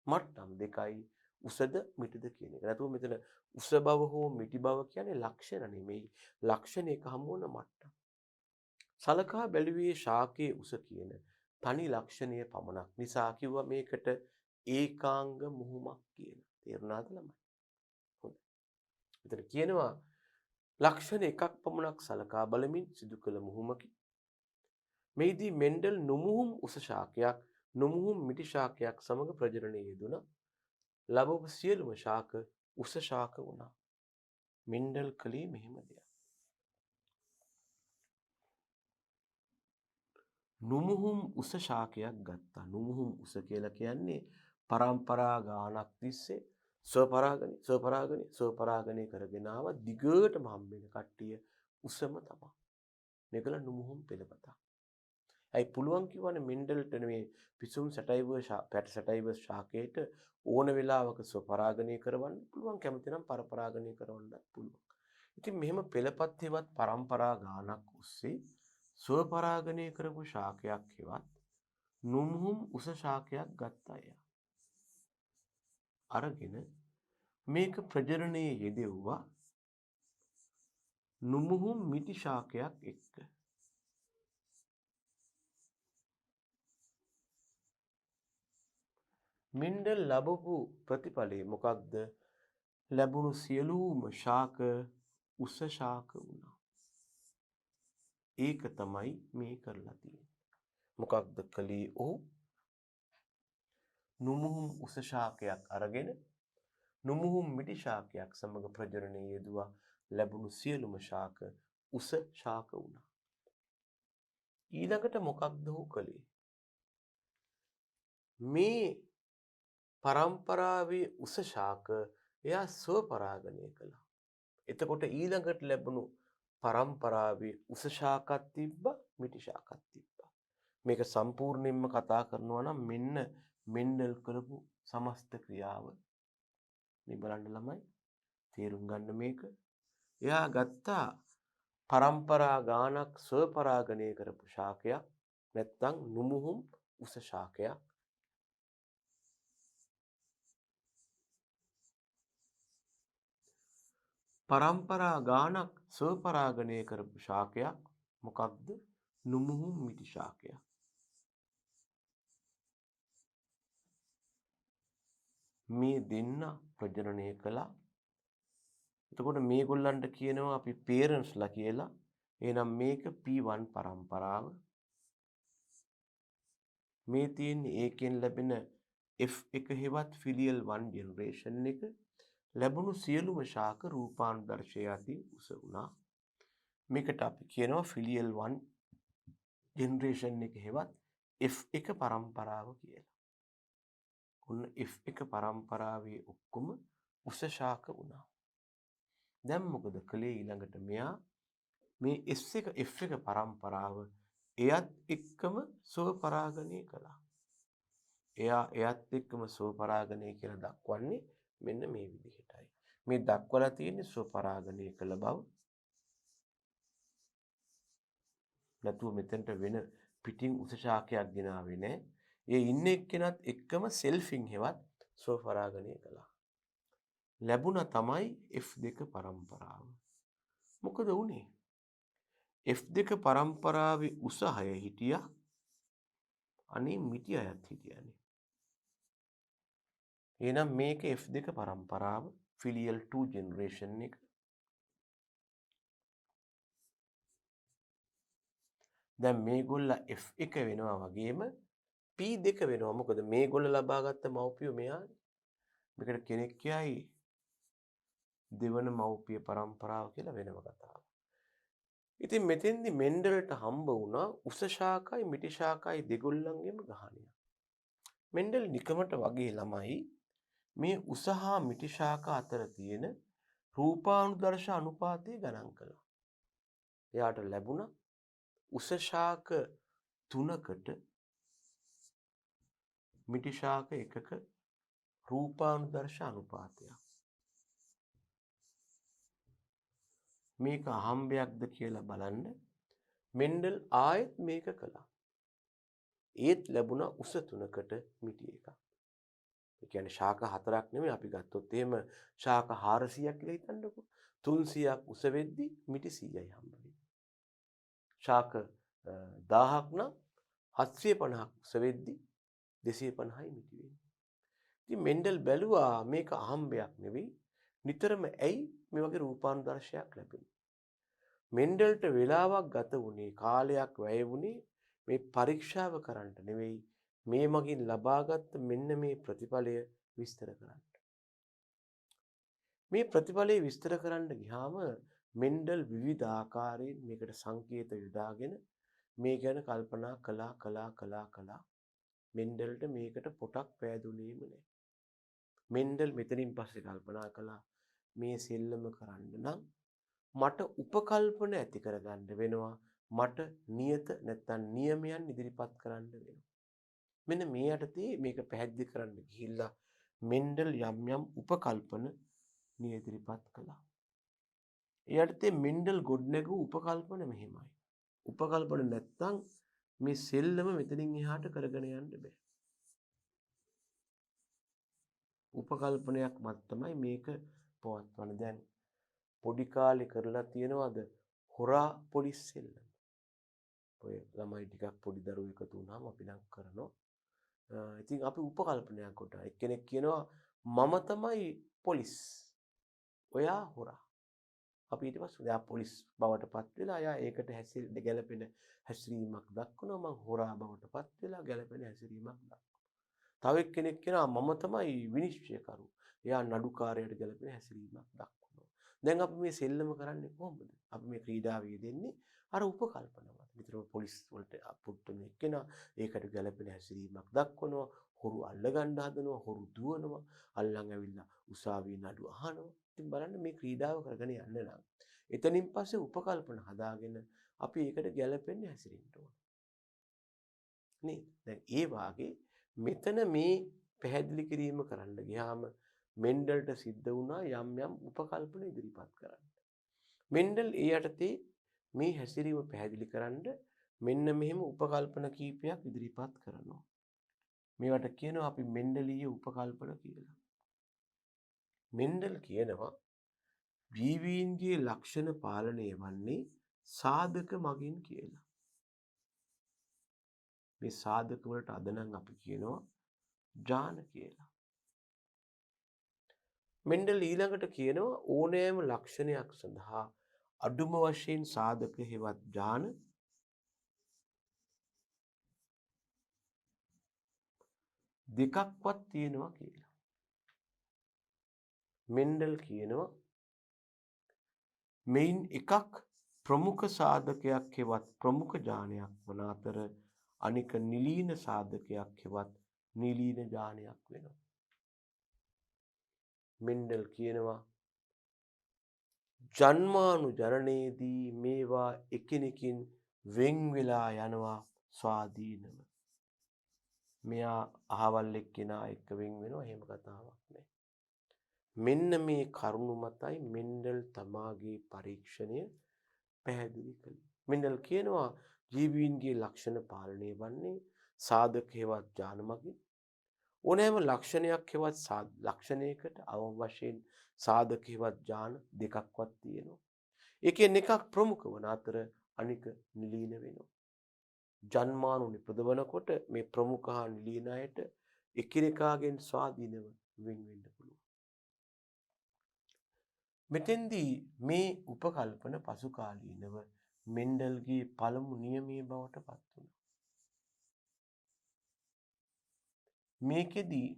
මට්ටම් දෙකයි උසද මිටිද කියන එක. නැතුව මෙතන උස බව හෝ මිටි බව කියන්නේ ලක්ෂණ නෙමෙයි. ලක්ෂණ එක හමු වන මට්ටම්. සලකා බැලුවේ ශාකයේ උස කියන තනි ලක්ෂණය පමණක් නිසා කිව්වා මේකට ඒකාංග මුහුමක් කියලා. තේරුණාද ළමයි? හොඳයි. මෙතන කියනවා ලක්ෂණ එකක් පමණක් සලකා බලමින් සිදු කළ මුහුමකි. මෙහිදී මෙන්ඩල් නුමුහුම් උස ශාකයක් නුමුහුම් මිටි ශාකයක් සමග ප්‍රජනනයේ යෙදුණා. ලැබපු සියලුම ශාක උස ශාක වුණා. මෙන්ඩල් කළේ මෙහෙම දෙයක්. නුමුහුම් උස ශාකයක් ගත්තා. නුමුහුම් උස කියලා කියන්නේ පරම්පරා ගානක් තිස්සේ ස්වපරාගණය කරගෙන ආව දිගටම හම්බෙන කට්ටිය උසම තමයි. මේකල නුමුහුම් පෙළපතක්. ඇයි පුළුවන් කිව්වනේ මෙන්ඩල්ට මේ පිසුම් සැටයිවර් ශාකයට ඕන වෙලාවක ස්වපරාගණය කරවන්න පුළුවන්, කැමති නම් පරපරාගණය කරවන්නත් පුළුවන්. ඉතින් මෙහෙම පෙළපත් හේවත් පරම්පරා ගානක් ඔස්සේ ස්වපරාගණය කරපු ශාකයක් හෙවත් නුමුහුම් උස ශාකයක් ගත්තා අය. අරගෙන මේක ප්‍රජනනයේ යෙදෙව්වා නුමුහුම් මිටි ශාකයක් එක්ක. මෙන්ඩල් ලැබපු ප්‍රතිඵලය මොකක්ද? ලැබුණු සියලුම ශාක උස ශාක වුණා. ඒක තමයි මේ කරලා තියෙන්නේ. මොකක්ද කළේ ඔහු? නුමුහුම් උස ශාකයක් අරගෙන නුමුහුම් මිටි ශාකයක් සමග ප්‍රජනනයේ යෙදුවා. ලැබුණු සියලුම ශාක උස ශාක වුණා. ඊළඟට මොකක්ද ඔහු කළේ? මේ පරම්පරාවේ උස ශාක එයා ස්වපරාගණය කළා. එතකොට ඊළඟට ලැබුණු පරම්පරාවේ උස ශාකත් තිබ්බා, මිටි ශාකත් තිබ්බා. මේක සම්පූර්ණයෙන්ම කතා කරනවා නම් මෙන්න මෙන්ඩල් කරපු සමස්ත ක්‍රියාව. මේ බලන්න ළමයි තේරුම් ගන්න මේක. එයා ගත්තා පරම්පරා ගානක් ස්වපරාගණය කරපු ශාකයක්, නැත්නම් නුමුහුම් උස ශාකයක්. පරම්පරා ගානක් ස්වපරාගණය කරපු ශාකයක් මොකක්ද? නුමුහුම් මිටි ශාකයක්. මේ දෙන්න ප්‍රජනනය කළා. එතකොට මේගොල්ලන්ට කියනවා අපි පේරන්ට්ස්ලා කියලා. එහෙනම් මේක P1 පරම්පරාව. මේ තියෙන්නේ ඒකෙන් ලැබෙන F1 හෙවත් ෆිලියල් 1 ජෙනරේෂන් එක. ලැබුණු සියලුම ශාක රූපානුදර්ශය අතින් උස වුණා. මේකට අපි කියනවා ෆිලියල් 1 ජෙනරේෂන් එක හෙවත් F1 පරම්පරාව කියලා. ඔන්න F1 පරම්පරාවේ ඔක්කොම උස ශාක වුණා. දැන් මොකද කළේ? ඊළඟට මෙයා මේ F1 පරම්පරාව එයත් එක්කම ස්වපරාගණය කළා. එයත් එක්කම ස්වපරාගණය කියලා දක්වන්නේ මෙන්න මේ විදිහටයි. මේ දක්වලා තියෙන්නේ ස්වපරාගණය කළ බව. නැතුව මෙතනට වෙන පිටින් උස ශාකයක් ගෙනාවේ නැහැ. ඒ ඉන්න එක්කෙනත් එක්කම සෙල්ෆින් හෙවත් ස්වපරාගණය කළා. ලැබුණා තමයි F2 පරම්පරාව. මොකද වුනේ? F2 පරම්පරාවේ උස 6 හිටියා. අනේ මිටි අයත් හිටියානේ. එහෙනම් මේක F2 පරම්පරාව ෆිලියල් 2 ජෙනරේෂන් එක. දැන් මේගොල්ල F1 වෙනවා වගේම P2 වෙනවා. මොකද මේගොල්ල ලබාගත්ත මව්පියෝ මෙයානේ. මේකට කෙනෙක් කියයි දෙවන මව්පිය පරම්පරාව කියලා වෙනම කතාවක්. ඉතින් මෙතෙන්දි මෙන්ඩල්ට හම්බ වුණා උස ශාකයි මිටි ශාකයි දෙගොල්ලන්ගේම ගහණයක්. මෙන්ඩල් නිකමට වගේ ළමයි මේ උස හා මිටි ශාක අතර තියෙන රූපානුදර්ශ අනුපාතය ගණන් කළා. එයාට ලැබුණා උස ශාක 3කට මිටි ශාක 1ක රූපානුදර්ශ අනුපාතයක්. මේක අහම්බයක්ද කියලා බලන්න මෙන්ඩල් ආයෙත් මේක කළා. ඒත් ලැබුණා උස 3කට මිටි 1ක්. ඒ කියන්නේ ශාක 4ක් නෙමෙයි අපි ගත්තොත් එහෙම ශාක 400ක් කියලා හිතන්නකෝ. 300ක් උස වෙද්දි මිටි 100යි හම්බ වෙන්නේ. ශාක 1000ක් නම් 750ක් උස වෙද්දි 250යි මිටි වෙන්නේ. ඉතින් මෙන්ඩල් බැලුවා මේක අහම්බයක් නෙවෙයි. නිතරම ඇයි මේ වගේ රූපානුදර්ශයක් ලැබෙන්නේ? මෙන්ඩල්ට වෙලාවක් ගත වුණේ කාලයක් වැය වුණේ මේ පරීක්ෂාව කරන්නට නෙවෙයි මේ මගින් ලබාගත් මෙන්න මේ ප්‍රතිඵලය විස්තර කරන්න. මේ ප්‍රතිඵලය විස්තර කරන්න ගියාම මෙන්ඩල් විවිධ ආකාරයෙන් මේකට සංකේත යොදාගෙන මේ ගැන කල්පනා කළා. මෙන්ඩල්ට මේකට පොටක් පෑදුනේම නැහැ. මෙන්ඩල් මෙතනින් පස්සේ කල්පනා කළා මේ සෙල්ලම කරන්න නම් මට උපකල්පන ඇති කරගන්න වෙනවා. මට නියත නැත්තම් නියමයන් ඉදිරිපත් කරන්න වෙනවා. මෙන්න මේ යටතේ මේක පැහැදිලි කරන්න ගිහිල්ලා මෙන්ඩල් යම් උපකල්පන ඉදිරිපත් කළා. ඒ යටතේ මෙන්ඩල් ගොඩනැගූ උපකල්පන මෙහෙමයි. උපකල්පන නැත්තම් මේ සෙල්ලම මෙතනින් එහාට කරගෙන යන්න බෑ. උපකල්පනයක් මත තමයි මේක පවත්වන්නේ. දැන් පොඩි කාලේ කරලා තියෙනවද හොරා පොලිස් සෙල්ලම? ඔය ළමයි ටිකක් පොඩි දරුවෝ එකතු වුණාම අපි නම් කරනවා. ඉතින් අපි උපකල්පනයක් කොට එක්කෙනෙක් කියනවා මම තමයි පොලිස්. ඔයා හොරා. අපි ඊට පස්සේ එයා පොලිස් බවට පත් වෙලා එයා ඒකට හැසිරෙන්න ගැළපෙන හැසිරීමක් දක්වනවා. මම හොරා බවට පත් වෙලා ගැළපෙන හැසිරීමක් දක්වනවා. තව එක්කෙනෙක් කියනවා මම තමයි විනිශ්චයකරු. එයා නඩුකාරයට ගැළපෙන හැසිරීමක් දක්වනවා. දැන් අපි මේ සෙල්ලම කරන්නේ කොහොමද? අපි මේ ක්‍රීඩාවේ යෙදෙන්නේ අර උපකල්පන මත. විතරම පොලිස් වලට අපුට්ටුන එක්කෙනා ඒකට ගැළපෙන හැසිරීමක් දක්වනවා. හොරු අල්ලගන්න හදනවා, හොරු දුවනවා, අල්ලන් ඇවිල්ලා උසාවියේ නඩු අහනවා. ඉතින් බලන්න මේ ක්‍රීඩාව කරගෙන යන්න නම් එතනින් පස්සේ උපකල්පන හදාගෙන අපි ඒකට ගැළපෙන්න හැසිරෙන්න ඕන. නේද? දැන් ඒ වාගේ මෙතන මේ පැහැදිලි කිරීම කරන්න ගියාම මෙන්ඩල්ට සිද්ධ වුණා යම් උපකල්පන ඉදිරිපත් කරන්න. මෙන්ඩල් ඒ යටතේ මේ හැසිරීම පැහැදිලි කරන්න මෙන්න මෙහෙම උපකල්පන කීපයක් ඉදිරිපත් කරනවා. මේවට කියනවා අපි මෙන්ඩලීය උපකල්පන කියලා. මෙන්ඩල් කියනවා ජීවීන්ගේ ලක්ෂණ පාලනය වන්නේ සාධක මගින් කියලා. මේ සාධක වලට අද නම් අපි කියනවා ජාන කියලා. මෙන්ඩල් ඊළඟට කියනවා ඕනෑම ලක්ෂණයක් සඳහා අඩුම වශයෙන් සාධක හෙවත් ජාන දෙකක්වත් තියෙනවා කියලා. මෙන්ඩල් කියනවා මෙයින් එකක් ප්‍රමුඛ සාධකයක් හෙවත් ප්‍රමුඛ ජානයක් වන අතර අනික නිලීන සාධකයක් හෙවත් නිලීන ජානයක් වෙනවා. මෙන්ඩල් කියනවා ජන්මානුජනනයේදී මේවා එකිනෙකින් වෙන් වෙලා යනවා ස්වාධීනව. මෙයා අහවල් එක්කෙනා එක්ක වෙන් වෙනවා එහෙම කතාවක් නෑ. මෙන්න මේ කරුණු මතයි මෙන්ඩල් තමාගේ පරීක්ෂණය පැහැදිලි කළේ. මෙන්ඩල් කියනවා ජීවීන්ගේ ලක්ෂණ පාලනය වන්නේ සාධක හෙවත් ජාන මගින්. ඕනෑම ලක්ෂණයක් හෙවත් ලක්ෂණයකට අවම වශයෙන් සාධක හෙවත් ජාන දෙකක්වත් තියෙනවා. ඒකෙන් එකක් ප්‍රමුඛ වන අතර අනික නිලීන වෙනවා. ජන්මානු නිපදවනකොට මේ ප්‍රමුඛ හා නිලීන අයට එකිනෙකාගෙන් ස්වාධීනව වෙන් වෙන්න පුළුවන්. මෙතෙන්දී මේ උපකල්පන පසු කාලීනව මෙන්ඩල්ගේ පළමු නියමයේ බවට පත් වුණා. මේකෙදී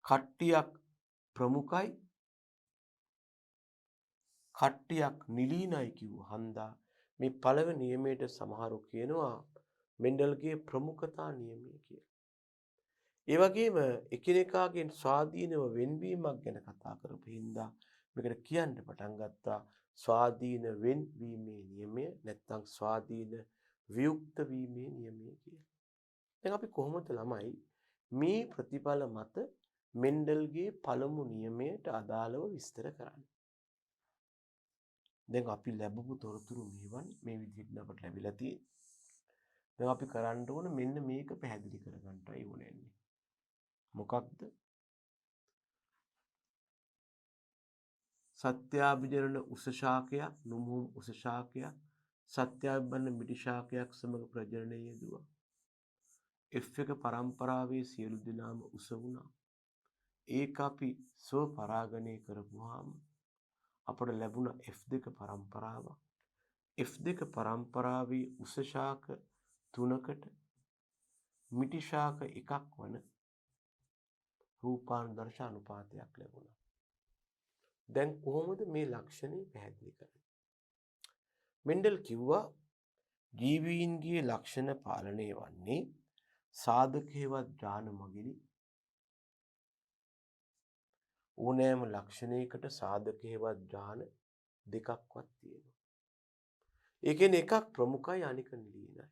කට්ටියක් ප්‍රමුඛයි කට්ටියක් නිලීනයි කිව්ව හන්දා මේ පළවෙනි නියමයට සමහරු කියනවා මෙන්ඩල්ගේ ප්‍රමුඛතා නියමය කියලා. ඒ වගේම එකිනෙකාගෙන් ස්වාධීනව වෙන්වීමක් ගැන කතා කරපු හින්දා මේකට කියන්න පටන් ගත්තා ස්වාධීන වෙන්වීමේ නියමය නැත්නම් ස්වාධීන වියුක්ත වීමේ නියමය කියලා. දැන් අපි කොහොමද ළමයි මේ ප්‍රතිඵල මත මෙන්ඩල්ගේ පළමු නියමයට අදාළව විස්තර කරන්නේ? දැන් අපි ලැබපු තොරතුරු මෙවන් මේ විදිහට අපට ලැබිලා තියෙන්නේ. දැන් අපි කරන්න ඕන මෙන්න මේක පැහැදිලි කරගන්නයි ඕනේ. මොකක්ද? සත්‍යාභිජනන උස ශාකයක් නුමුම් උස ශාකයක් සත්‍යාභිබන්න මිටි ශාකයක් සමග ප්‍රජනනය යෙදුවා. F1 පරම්පරාවේ සියලු දෙනාම උස වුණා. ඒක අපි ස්ව පරාගණය කරපුවාම අපට ලැබුණ F2 පරම්පරාවක්. F2 පරම්පරාවේ උස ශාක 3කට මිටි ශාක 1ක් වන රූපානුදර්ශ අනුපාතයක් ලැබුණා. දැන් කොහොමද මේ ලක්ෂණය පැහැදිලි කරන්නේ? මෙන්ඩල් කිව්වා ජීවීන්ගේ ලක්ෂණ පාලනය වන්නේ සාධක හේවත් ඥාන මගිනි. ඕනෑම ලක්ෂණයකට සාධක හේවත් ඥාන දෙකක්වත් තියෙනවා. ඒ කියන්නේ එකක් ප්‍රමුඛයි අනික නිලීනයි.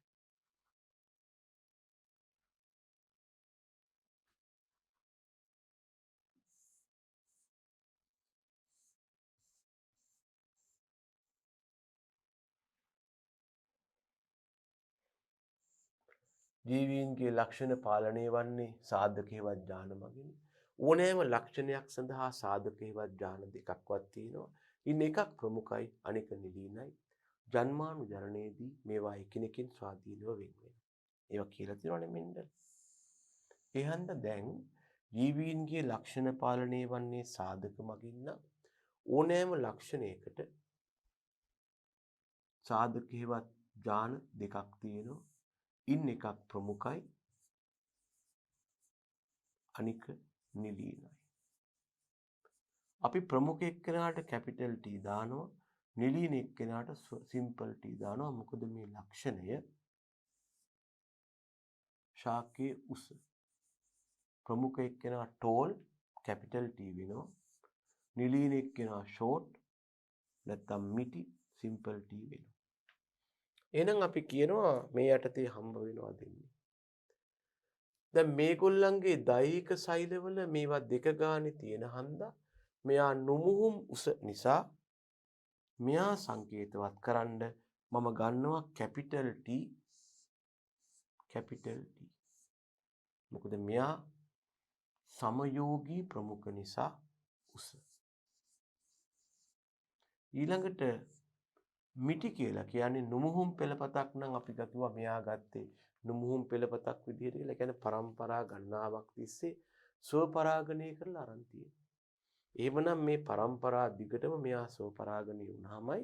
ජීවීන්ගේ ලක්ෂණ පාලනය වන්නේ සාධක හේවත් ඥාන මගිනි. ඕනෑම ලක්ෂණයක් සඳහා සාධක හේවත් ඥාන දෙකක්වත් තියෙනවා. ඉන්න එකක් ප්‍රමුඛයි අනික නිලීනයි. ජන්මානුජරණයේදී මේවා එකිනෙකින් ස්වාධීනව වෙන් වෙනවා. ඒවා කියලා තියෙනවනේ මෙන්ඩල්. ඒ හන්ද දැන් ජීවීන්ගේ ලක්ෂණ පාලනය වන්නේ සාධක මගින් නම් ඕනෑම ලක්ෂණයකට සාධක හේවත් ඥාන දෙකක් තියෙනවා. ඉන් එකක් ප්‍රමුඛයි අනික නිලීනයි. අපි ප්‍රමුඛ එක්කෙනාට කැපිටල් T දානවා, නිලීන එක්කෙනාට සිම්පල් T දානවා. මොකද මේ ලක්ෂණය ශාකයේ උස. ප්‍රමුඛ එක්කෙනා ටෝල් කැපිටල් T වෙනවා. නිලීන එක්කෙනා ෂෝට් නැත්නම් මිටි සිම්පල් T වෙනවා. එහෙනම් අපි කියනවා මේ යටතේ හම්බ වෙනවා දෙන්නේ. දැන් මේගොල්ලන්ගේ දෛහික සෛලවල මේවා දෙක ගානේ තියෙන හන්දා මෙයා නුමුහුම් උස නිසා මෙයා සංකේතවත් කරන්න මම ගන්නවා කැපිටල් T. මොකද මෙයා සමයෝගී ප්‍රමුඛ නිසා උස. ඊළඟට මිටි කියලා කියන්නේ නුමුහුම් පෙළපතක් නම් අපි ගතුවා මෙයා ගත්තේ නුමුහුම් පෙළපතක් විදිහට කියලා. කියන්නේ පරම්පරා ගණනාවක් තිස්සේ ස්වපරාගණය කරලා අරන් තියෙනවා. එහෙමනම් මේ පරම්පරා දිගටම මෙයා ස්වපරාගණය වුණාමයි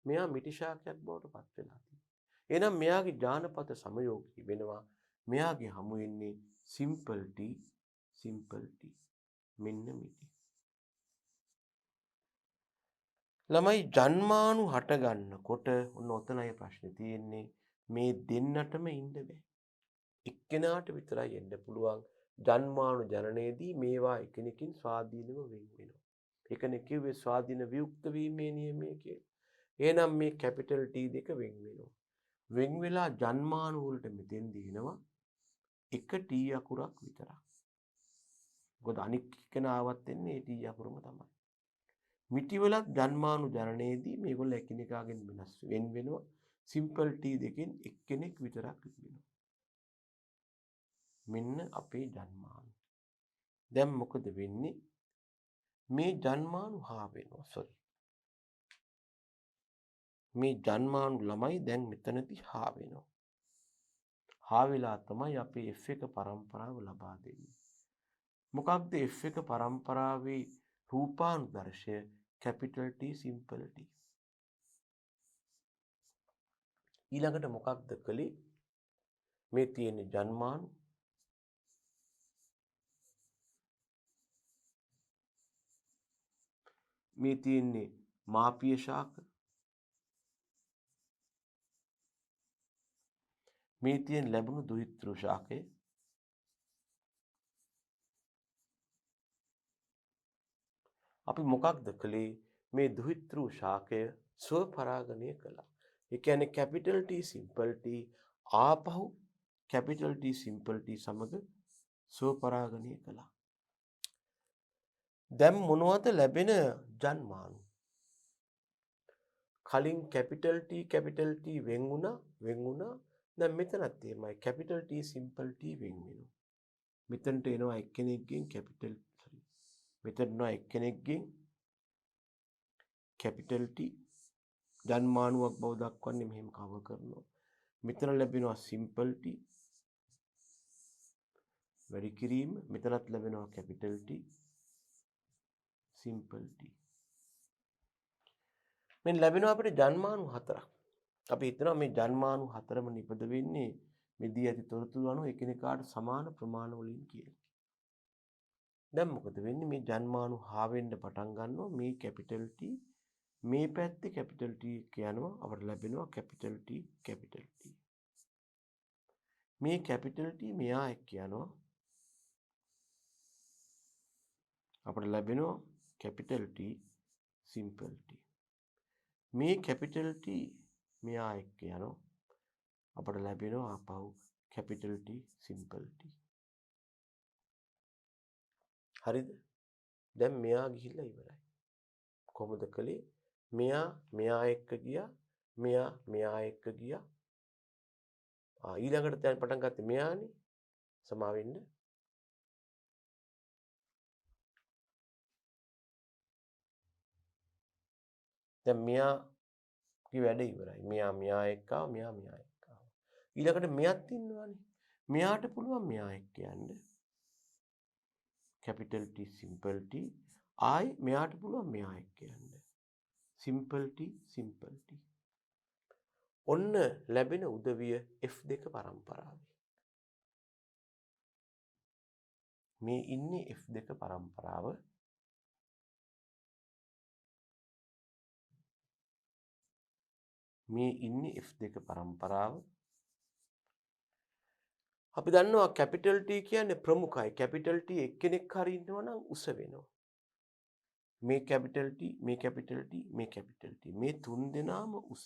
මෙයා මිටි ශාකයක් බවට පත් වෙලා තියෙන්නේ. එහෙනම් මෙයාගේ ඥානපත සමයෝගී වෙනවා. මෙයාගේ හමු වෙන්නේ සිම්පල් T. මෙන්න මිටි. ළමයි ජන්මානු හට ගන්නකොට ඔන්න ඔතනයි ප්‍රශ්නේ තියෙන්නේ. මේ දෙන්නටම ඉන්න බෑ. එක්කෙනාට විතරයි එන්න පුළුවන්. ජන්මානු ජනනයේදී මේවා එකිනෙකින් ස්වාධීනව වෙන් වෙනවා. ඒකනේ කිව්වේ ස්වාධීන වියුක්ත වීමේ නියමය කියලා. එහෙනම් මේ කැපිටල් T දෙක වෙන් වෙනවා. වෙන් වෙලා ජන්මානු වලට මෙතෙන්දී එනවා එක T අකුරක් විතරක්. මොකද අනික් එක්කෙනාවත් එන්නේ ඒ T අකුරම තමයි. මිටි වලත් ජන්මානු ජනනයේදී මේගොල්ලෝ එකිනෙකාගෙන් වෙනස් වෙන් වෙනවා. සිම්පල් T දෙකෙන් එක්කෙනෙක් විතරක් වෙනවා. මෙන්න අපේ ජන්මානු. දැන් මොකද වෙන්නේ? මේ ජන්මානු හා වෙනවා. මේ ජන්මානු ළමයි දැන් මෙතනදී හා වෙනවා. හා වෙලා තමයි අපේ F1 පරම්පරාව ලබා දෙන්නේ. මොකක්ද F1 පරම්පරාවේ රූපානුදර්ශය? Capital T simple T. ඊළඟට මොකක්ද කළේ? මේ තියෙන ජන්මානු මේ තියෙන්නේ මාපිය ශාක මේ තියෙන ලැබුණු දුහිතෘ ශාකය අපි මොකක්ද කළේ? මේ දුහිතෘ ශාකය ස්වපරාගණය කළා. ඒ කියන්නේ කැපිටල් T සිම්පල් T ආපහු කැපිටල් T සිම්පල් T සමග ස්වපරාගණය කළා. දැන් මොනවද ලැබෙන ජන්මානු? කලින් කැපිටල් T වෙන් වුණා. දැන් මෙතනත් එහෙමයි කැපිටල් T සිම්පල් T වෙන් වෙනවා. මෙතනට එනවා එක්කෙනෙක්ගෙන් මෙතන එනවා එක්කෙනෙක්ගෙන් කැපිටල් T ජන්මානුවක් බව දක්වන්නේ මෙහෙම කවර් කරනවා. මෙතන ලැබෙනවා සිම්පල් T වැඩි කිරීම. මෙතනත් ලැබෙනවා කැපිටල් T සිම්පල් T. මෙන්න ලැබෙනවා අපිට ජන්මාණු 4ක්. අපි හිතනවා මේ ජන්මාණු 4ම නිපද වෙන්නේ මේ දී ඇති තොරතුරු අනුව එකිනෙකාට සමාන ප්‍රමාණ වලින් කියලා. දැන් මොකද වෙන්නේ මේ ජන්මාණු හා වෙන්න පටන් ගන්නවා මේ කැපිටල් T මේ පැත්තේ කැපිටල් T කියනවා අපට ලැබෙනවා කැපිටල් T කැපිටල් T. මේ කැපිටල් T මෙහා එක් කියනවා අපට ලැබෙනවා කැපිටල් T සිම්පල් T. මේ කැපිටල් T මෙහා එක් යනවා අපට ලැබෙනවා ආපහු කැපිටල් T සිම්පල් T. හරිද? දැන් මෙයා ගිහිල්ලා ඉවරයි. කොහොමද කළේ? මෙයා එක්ක ගියා මෙයා එක්ක ගියා. ඊළඟට දැන් පටන් ගත්තේ මෙයානේ. සමා වෙන්න. දැන් මෙයාගේ වැඩ ඉවරයි. මෙයා එක්ක ආවා මෙයා එක්ක ආවා. ඊළඟට මෙයාත් ඉන්නවානේ. මෙයාට පුළුවන් මෙයා එක්ක යන්න. කැපිටල් T සිම්පල් T ආයි මෙයාට පුළුවන් මෙයා එක්ක යන්න. Simple T simple T. ඔන්න ලැබෙන උදවිය F2 පරම්පරාවේ. මේ ඉන්නේ F2 පරම්පරාව. මේ ඉන්නේ F2 පරම්පරාව. අපි දන්නවා කැපිටල් T කියන්නේ ප්‍රමුඛයි. කැපිටල් T එක්කෙනෙක් හරි ඉන්නවා නම් උස වෙනවා. මේ කැපිටල් T මේ කැපිටල් T මේ කැපිටල් T මේ තුන් දෙනාම උස.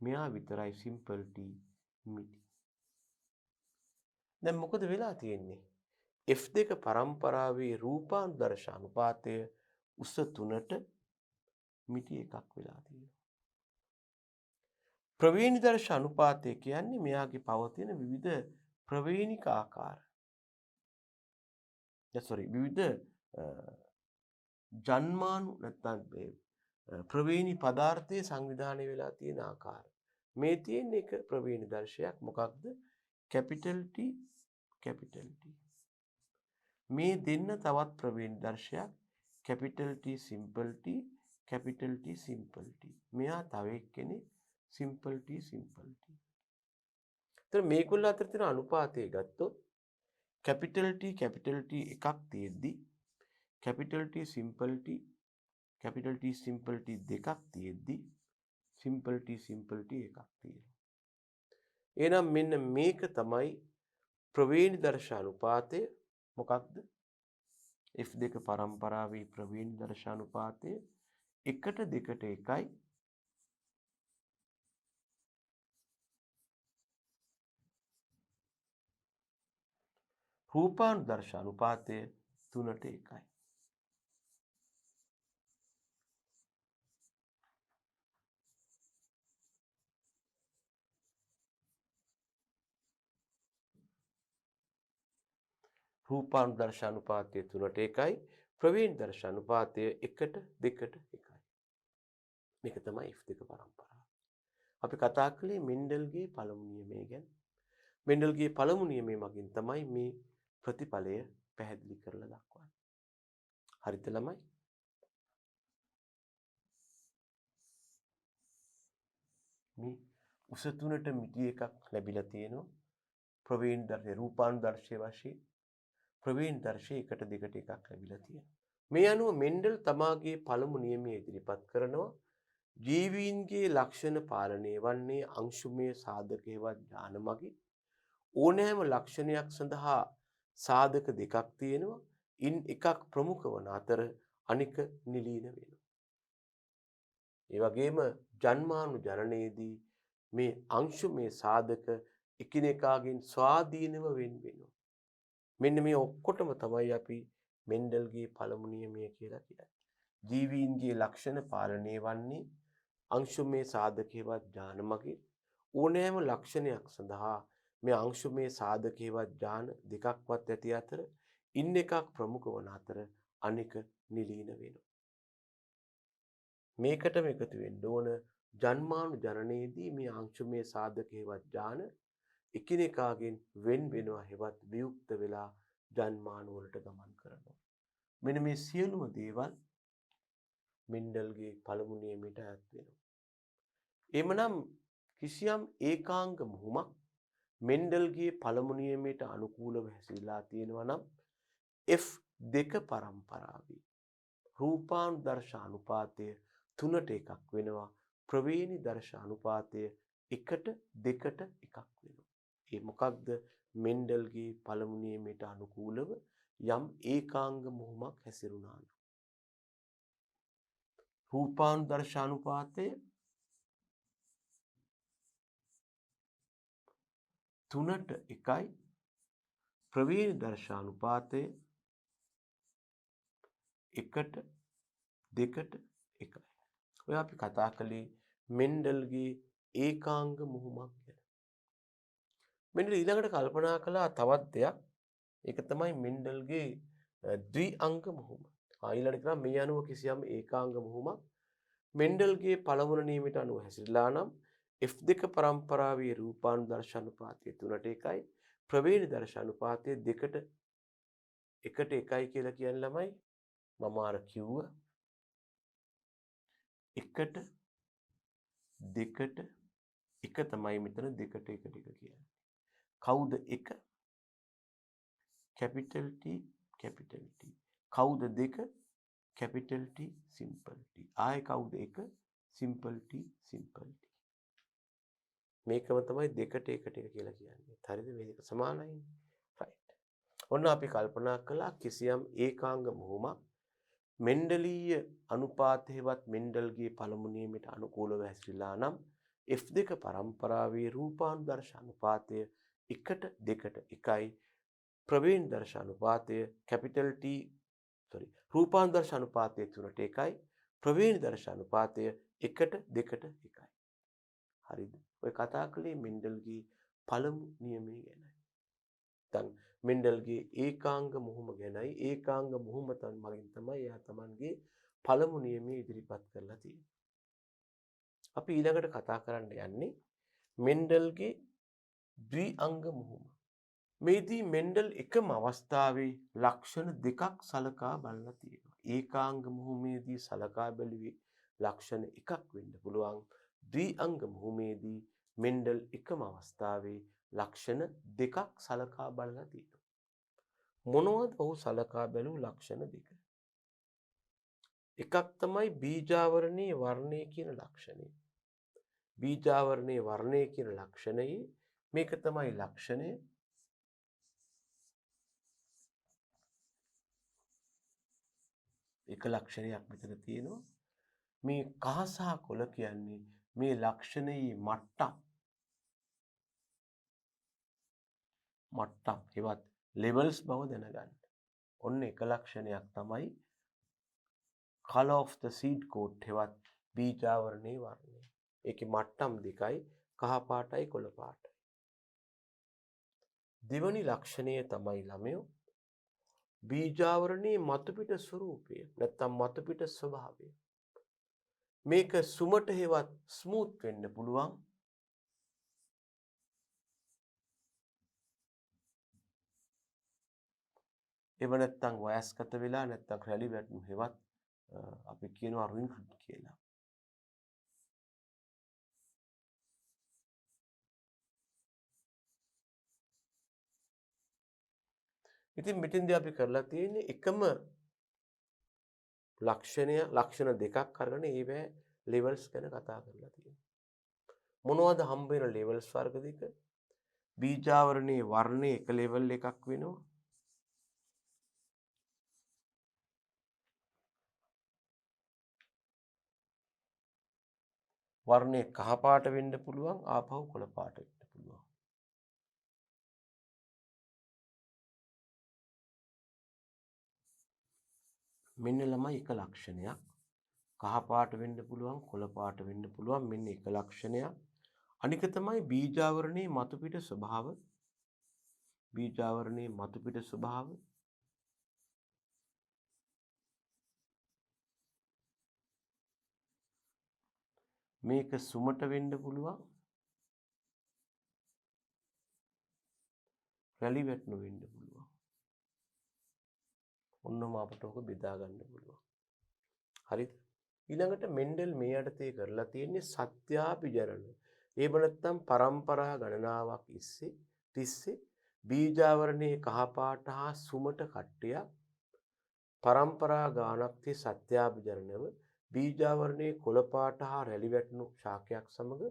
මෙයා විතරයි සිම්පල් T මිටි. දැන් මොකද වෙලා තියෙන්නේ? F2 පරම්පරාවේ රූපාන්තරශ අනුපාතය උස 3ට මිටි 1ක් වෙලා තියෙනවා. ප්‍රවේණිදර්ශ අනුපාතය කියන්නේ මෙයාගේ පවතින විවිධ ප්‍රවේණික ආකාර. විවිධ ජන්මාණු නැත්නම් ප්‍රවේණි පදාර්ථයේ සංවිධානය වෙලා තියෙන ආකාර. මේ තියෙන එක ප්‍රවේණිදර්ශයක් මොකක්ද? Capital T capital T. මේ දෙන්න තවත් ප්‍රවේණිදර්ශයක් capital T simple T capital T simple T. මෙයා තව එක්කෙනෙක් සිම්පල් T සිම්පල් T. එතන මේගොල්ලෝ අතර තියෙන අනුපාතය ගත්තොත් කැපිටල් T එකක් තියෙද්දි capital T simple T capital T simple T දෙකක් තියෙද්දි සිම්පල් T එකක් තියෙනවා. එහෙනම් මෙන්න මේක තමයි ප්‍රවේණිදර්ශ අනුපාතය. මොකක්ද? F2 පරම්පරාවේ ප්‍රවේණිදර්ශ අනුපාතය 1ට 2ට 1යි. රූපානුදර්ශ අනුපාතය 3ට 1යි. රූපානුදර්ශ අනුපාතය 3ට 1යි. ප්‍රවේණිදර්ශ අනුපාතය 1ට 2ට 1යි. මේක තමයි F2 පරම්පරාව. අපි කතා කළේ මෙන්ඩල්ගේ පළමු නියමය ගැන. මෙන්ඩල්ගේ පළමු නියමය මගින් තමයි මේ ප්‍රතිඵලය පැහැදිලි කරලා දක්වන්නේ. හරිද ළමයි? මේ උස 3ට මිටි එකක් ලැබිලා තියෙනවා. ප්‍රවේණිදර්ශය රූපානුදර්ශය වශයෙන් ප්‍රවේණිදර්ශය 1ට 2ට එකක් ලැබිලා තියෙනවා. මේ අනුව මෙන්ඩල් තමාගේ පළමු නියමය ඉදිරිපත් කරනවා. ජීවීන්ගේ ලක්ෂණ පාලනය වන්නේ අංශුමය සාධක හේවත් ඥාන මගින්. ඕනෑම ලක්ෂණයක් සඳහා සාධක දෙකක් තියෙනවා. ඉන් එකක් ප්‍රමුඛ වන අතර අනික නිලීන වෙනවා. ඒ වගේම ජන්මාණු ජනනයේදී මේ අංශුමය සාධක එකිනෙකාගෙන් ස්වාධීනව වෙන් වෙනවා. මෙන්න මේ ඔක්කොටම තමයි අපි මෙන්ඩල්ගේ පළමු නියමය කියලා කියන්නේ. ජීවීන්ගේ ලක්ෂණ පාලනය වන්නේ අංශුමය සාධකේවත් ඥාන මගින්. ඕනෑම ලක්ෂණයක් සඳහා මේ අංශුමය සාධකේවත් ඥාන දෙකක්වත් ඇති අතර ඉන් එකක් ප්‍රමුඛ වන අතර අනික නිලීන වෙනවා. මේකටම එකතු වෙන්න ඕන ජන්මාණු ජනනයේදී මේ අංශුමය සාධකේවත් ඥාන එකිනෙකාගෙන් වෙන් වෙනවා හෙවත් වියුක්ත වෙලා ජන්මාණු වලට ගමන් කරනවා. මෙන්න මේ සියලුම දේවල් මෙන්ඩල්ගේ පළමු නියමයට අයත් වෙනවා. එමනම් කිසියම් ඒකාංග මුහුමක් මෙන්ඩල්ගේ පළමු නියමයට අනුකූලව හැසිරලා තියෙනවා නම් F2 පරම්පරාවේ රූපානුදර්ශ අනුපාතය 3ට 1ක් වෙනවා. ප්‍රවේණි දර්ශ අනුපාතය 1ට 2ට 1ක් වෙනවා. ඒ මොකක්ද? මෙන්ඩල්ගේ පළමු නියමයට අනුකූලව යම් ඒකාංග මුහුමක් හැසිරුණා නම් රූපානුදර්ශ අනුපාතය 3ට 1යි ප්‍රවේණි දර්ශ අනුපාතය 1ට 2ට 1යි. ඔය අපි කතා කළේ මෙන්ඩල්ගේ ඒකාංග මුහුමක් ගැන. මෙන්ඩල් ඊළඟට කල්පනා කළා තවත් දෙයක්. ඒක තමයි මෙන්ඩල්ගේ ද්විඅංග මුහුම. ඊළඟට කියනවා මේ අනුව කිසියම් ඒකාංග මුහුමක් මෙන්ඩල්ගේ පළමුවන නියමයට අනුව හැසිරලා නම් F2 පරම්පරාවේ රූපානුදර්ශ අනුපාතය 3ට 1යි ප්‍රවේණි දර්ශ අනුපාතය 2ට 1ට 1යි කියලා කියන ළමයි මම අර කිව්ව 1ට 2ට 1 තමයි මෙතන 2ට 1ට 1 කියන්නේ. කවුද 1? capital T capital T. කවුද 2? capital T simple T. ආයේ කවුද 1? simple T simple T. මේකම තමයි 2ට 1ට 1 කියලා කියන්නේ. හරිද? මේ දෙක සමානයිනේ. right. ඔන්න අපි කල්පනා කළා කිසියම් ඒකාංග මුහුමක් මෙන්ඩලීය අනුපාතයවත් මෙන්ඩල්ගේ පළමු නියමයට අනුකූලව හැසිරලා නම් F2 පරම්පරාවේ රූපානුදර්ශ අනුපාතය 1ට 2ට 1යි ප්‍රවේණි දර්ශ අනුපාතය capital T රූපානුදර්ශ අනුපාතය 3ට 1යි ප්‍රවේණි දර්ශ අනුපාතය 1ට 2ට 1යි. හරිද? ඔය කතා කළේ මෙන්ඩල්ගේ පළමු නියමය ගැනයි. දැන් මෙන්ඩල්ගේ ඒකාංග මුහුම ගැනයි. ඒකාංග මුහුම මගින් තමයි එයා Tamanගේ පළමු නියමය ඉදිරිපත් කරලා තියෙන්නේ. අපි ඊළඟට කතා කරන්න යන්නේ මෙන්ඩල්ගේ ද්විඅංග මුහුම. මේදී මෙන්ඩල් එකම අවස්ථාවේ ලක්ෂණ දෙකක් සලකා බලලා තියෙනවා. ඒකාංග මුහුමේදී සලකා බැලුවේ ලක්ෂණ එකක් වෙන්න පුළුවන්. ද්විඅංග මුහුමේදී මෙන්ඩල් එකම අවස්ථාවේ ලක්ෂණ දෙකක් සලකා බලලා තියෙනවා. මොනවද ඔහු සලකා බැලූ ලක්ෂණ දෙක? එකක් තමයි බීජාවරණයේ වර්ණය කියන ලක්ෂණය. බීජාවරණයේ වර්ණය කියන ලක්ෂණයේ මේක තමයි ලක්ෂණය. එක ලක්ෂණයක් මෙතන තියෙනවා. මේ කහ සහ කොළ කියන්නේ මේ ලක්ෂණයේ මට්ටම්. ඒවත් levels බව දැනගන්න. ඔන්න එක ලක්ෂණයක් තමයි color of the seed coat හෙවත් බීජාවරණයේ වර්ණය. ඒකේ මට්ටම් දෙකයි කහ පාටයි කොළ පාටයි. දෙවනි ලක්ෂණය තමයි ළමයෝ බීජාවරණයේ මතුපිට ස්වරූපය නැත්නම් මතුපිට ස්වභාවය. මේක සුමට හෙවත් ස්මූත් වෙන්න පුළුවන්. එව නැත්නම් වයස්ගත වෙලා නැත්නම් රැලි වැටුණු හෙවත් අපි කියනවා wrinkled කියලා. ඉතින් මෙතෙන්දී අපි කරලා තියෙන්නේ එකම ලක්ෂණ දෙකක් අරගෙන ඒවැ levels ගැන කතා කරලා තියෙනවා. මොනවද හම්බ වෙන levels වර්ග දෙක? බීජාවරණයේ වර්ණය එක level එකක් වෙනවා. වර්ණය කහ පාට වෙන්න පුළුවන් ආපහු කොළ පාට වෙන්න පුළුවන්. මෙන්න ළමයි එක ලක්ෂණයක්. කහ පාට වෙන්න පුළුවන් කොළ පාට වෙන්න පුළුවන් මෙන්න එක ලක්ෂණයක්. අනික තමයි බීජාවරණයේ මතුපිට ස්වභාව. බීජාවරණයේ මතුපිට ස්වභාව. මේක සුමට වෙන්න පුළුවන්. රැලි වැටුණු වෙන්න පුළුවන්. ඔන්නම අපට ඔක බෙදා ගන්න පුළුවන්. හරිද? ඊළඟට මෙන්ඩල් මේ යටතේ කරලා තියෙන්නේ සත්‍යාපිජනන. එහෙම නැත්නම් පරම්පරා ගණනාවක් තිස්සේ බීජාවරණයේ කහපාට හා සුමට කට්ටියක් පරම්පරා ගානක් තිස්සේ සත්‍යාපිජනනව බීජාවරණයේ කොළ පාට හා රැලි වැටුණු ශාකයක් සමග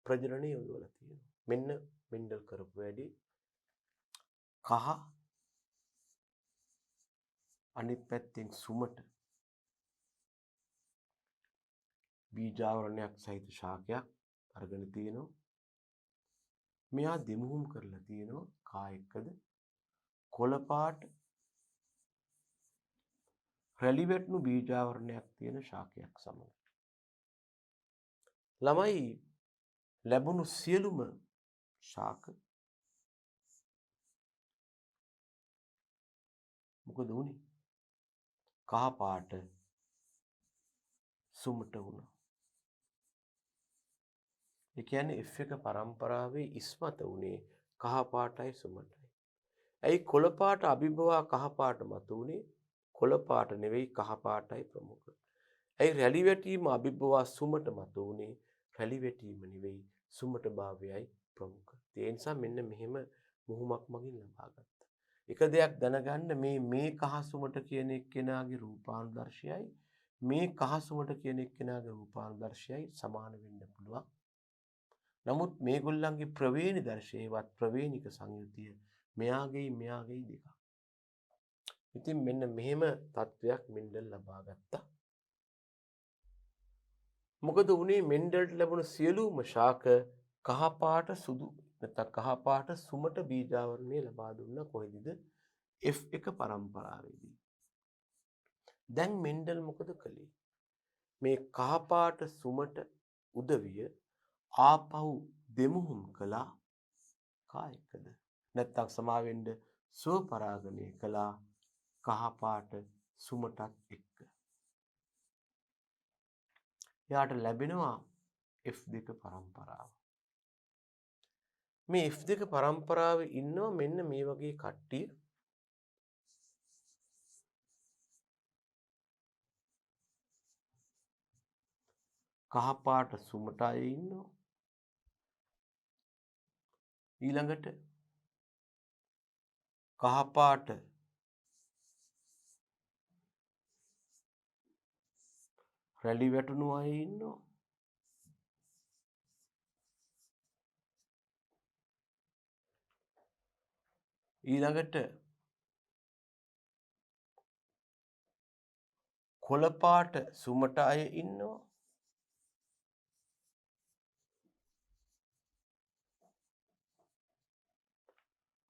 ප්‍රජනනය යොදවලා තියෙනවා. මෙන්න මෙන්ඩල් කරපු වැඩි කහ අනිත් පැත්තෙන් සුමට බීජාවරණයක් සහිත ශාකයක් අරගෙන තියෙනවා. මෙයා දෙමුහුම් කරලා තියෙනවා කා එක්කද කොළ පාට රැලි වැටුණු බීජාවරණයක් තියෙන ශාකයක් සමග. ළමයි ලැබුණු සියලුම ශාක මොකද වුනේ? කහ පාට සුමට වුණා. ඒ කියන්නේ F1 පරම්පරාවේ ඉස්මත වුණේ කහ පාටයි සුමටයි. ඇයි කොළ පාට අභිභවා කහ පාට මත උනේ? කොළ පාට නෙවෙයි කහ පාටයි ප්‍රමුඛ. ඇයි රැලි වැටීම අභිභවා සුමට මත උනේ? රැලි වැටීම නෙවෙයි සුමට භාවයයි ප්‍රමුඛ. ඒ නිසා මෙන්න මෙහෙම මුහුමක් මගින් ලබා ගත්තා. එක දෙයක් දැනගන්න මේ කහ සුමට කියන එක්කෙනාගේ රූපානුදර්ශයයි මේ කහ සුමට කියන එක්කෙනාගේ රූපානුදර්ශයයි සමාන වෙන්න පුළුවන්. නමුත් මේගොල්ලන්ගේ ප්‍රවේණි දර්ශයවත් ප්‍රවේණික සංයුතිය මෙයාගේ දෙකක්. ඉතින් මෙන්න මෙහෙම තත්වයක් මෙන්ඩල් ලබා ගත්තා. මොකද උනේ මෙන්ඩල්ට ලැබුණ සියලුම ශාක කහපාට සුදු නැත්නම් කහපාට සුමට බීජාවරණය ලබා දුන්නා කොහෙදද? F1 පරම්පරාවේදී. දැන් මෙන්ඩල් මොකද කළේ? මේ කහපාට සුමට උදවිය ආපහු දෙමුහුම් කළා කා එක්කද? නැත්නම් සමාවෙන්න ස්වපරාගණය කළා කහපාට සුමටත් එක්ක. එයාට ලැබෙනවා F2 පරම්පරාව. මේ F2 පරම්පරාවේ ඉන්නවා මෙන්න මේ වගේ කට්ටිය. කහපාට සුමට අය ඉන්නවා. ඊළඟට කහපාට රැලි වැටුණු අය ඉන්නවා. ඊළඟට කොළ පාට සුමට අය ඉන්නවා.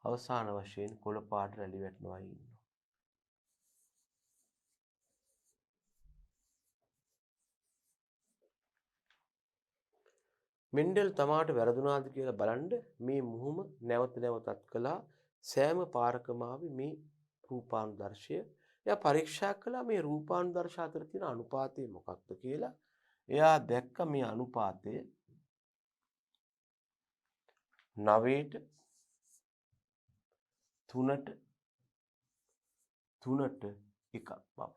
අවසාන වශයෙන් කොළ පාට රැලි වැටුණු අය ඉන්නවා. මෙන්ඩල් තමාට වැරදුනාද කියලා බලන්න මේ මුහුම නැවත නැවතත් කළා. සෑම පාරකම ආවේ මේ රූපානුදර්ශය. එයා පරීක්ෂා කළා මේ රූපානුදර්ශ අතර තියෙන අනුපාතය මොකක්ද කියලා. එයා දැක්ක මේ අනුපාතය 9ට 3ට 3ට 1ක් බව.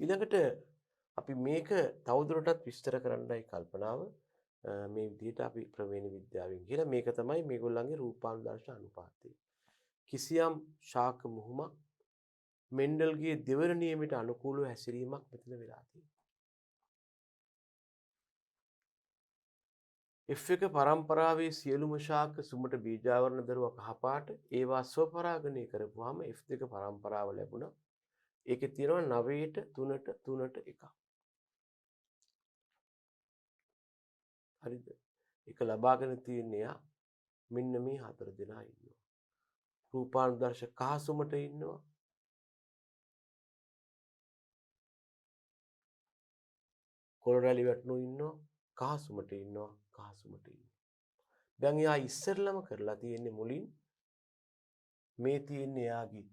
ඊළඟට අපි මේක තවදුරටත් විස්තර කරන්නයි කල්පනාව. මේ විදිහට අපි ප්‍රවේණ විද්‍යාවෙන් කියලා මේක තමයි මේගොල්ලන්ගේ රූපානුදර්ශ අනුපාතය. කිසියම් ශාක මුහුමක් මෙන්ඩල්ගේ දෙවන නියමයට අනුකූලව හැසිරීමක් මෙතන වෙලා තියෙනවා. F1 පරම්පරාවේ සියලුම ශාක සුමට බීජාවරණ දරුවා කහපාට ඒවා ස්වපරාගණය කරපුවාම F2 පරම්පරාව ලැබුණා. ඒකේ තියෙනවා 9ට 3ට 3ට 1ක්. හරිද? ඒක ලබාගෙන තියෙන්නේ මෙන්න මේ 4 දෙනා ඉන්නවා. රූපානුදර්ශ කහ සුමට ඉන්නවා. කොළ රැලි වැටුණු ඉන්නවා. කහ සුමට ඉන්නවා. කහ සුමට ඉන්නවා. දැන් එයා ඉස්සෙල්ලම කරලා තියෙන්නේ මුලින් මේ තියෙන්නේ එයාගේ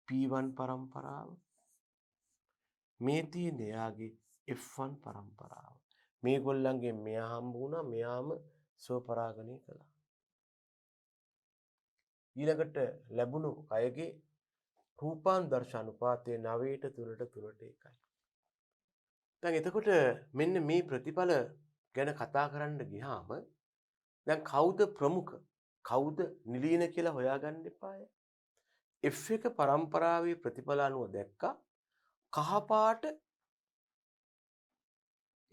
P1 පරම්පරාව. මේ තියෙන්නේ එයාගේ F1 පරම්පරාව. මේගොල්ලන්ගේ මෙයා හම්බ වුණා. මෙයාම ස්වපරාගණය කළා. ඊළඟට ලැබුණු අයගේ රූපානුදර්ශ අනුපාතය 9ට 3ට 3ට 1යි. දැන් එතකොට මෙන්න මේ ප්‍රතිඵල ගැන කතා කරන්න ගියාම දැන් කවුද ප්‍රමුඛ? කවුද නිලීන කියලා හොයාගන්න එපාය. F1 පරම්පරාවේ ප්‍රතිඵල අනුව දැක්කා කහපාට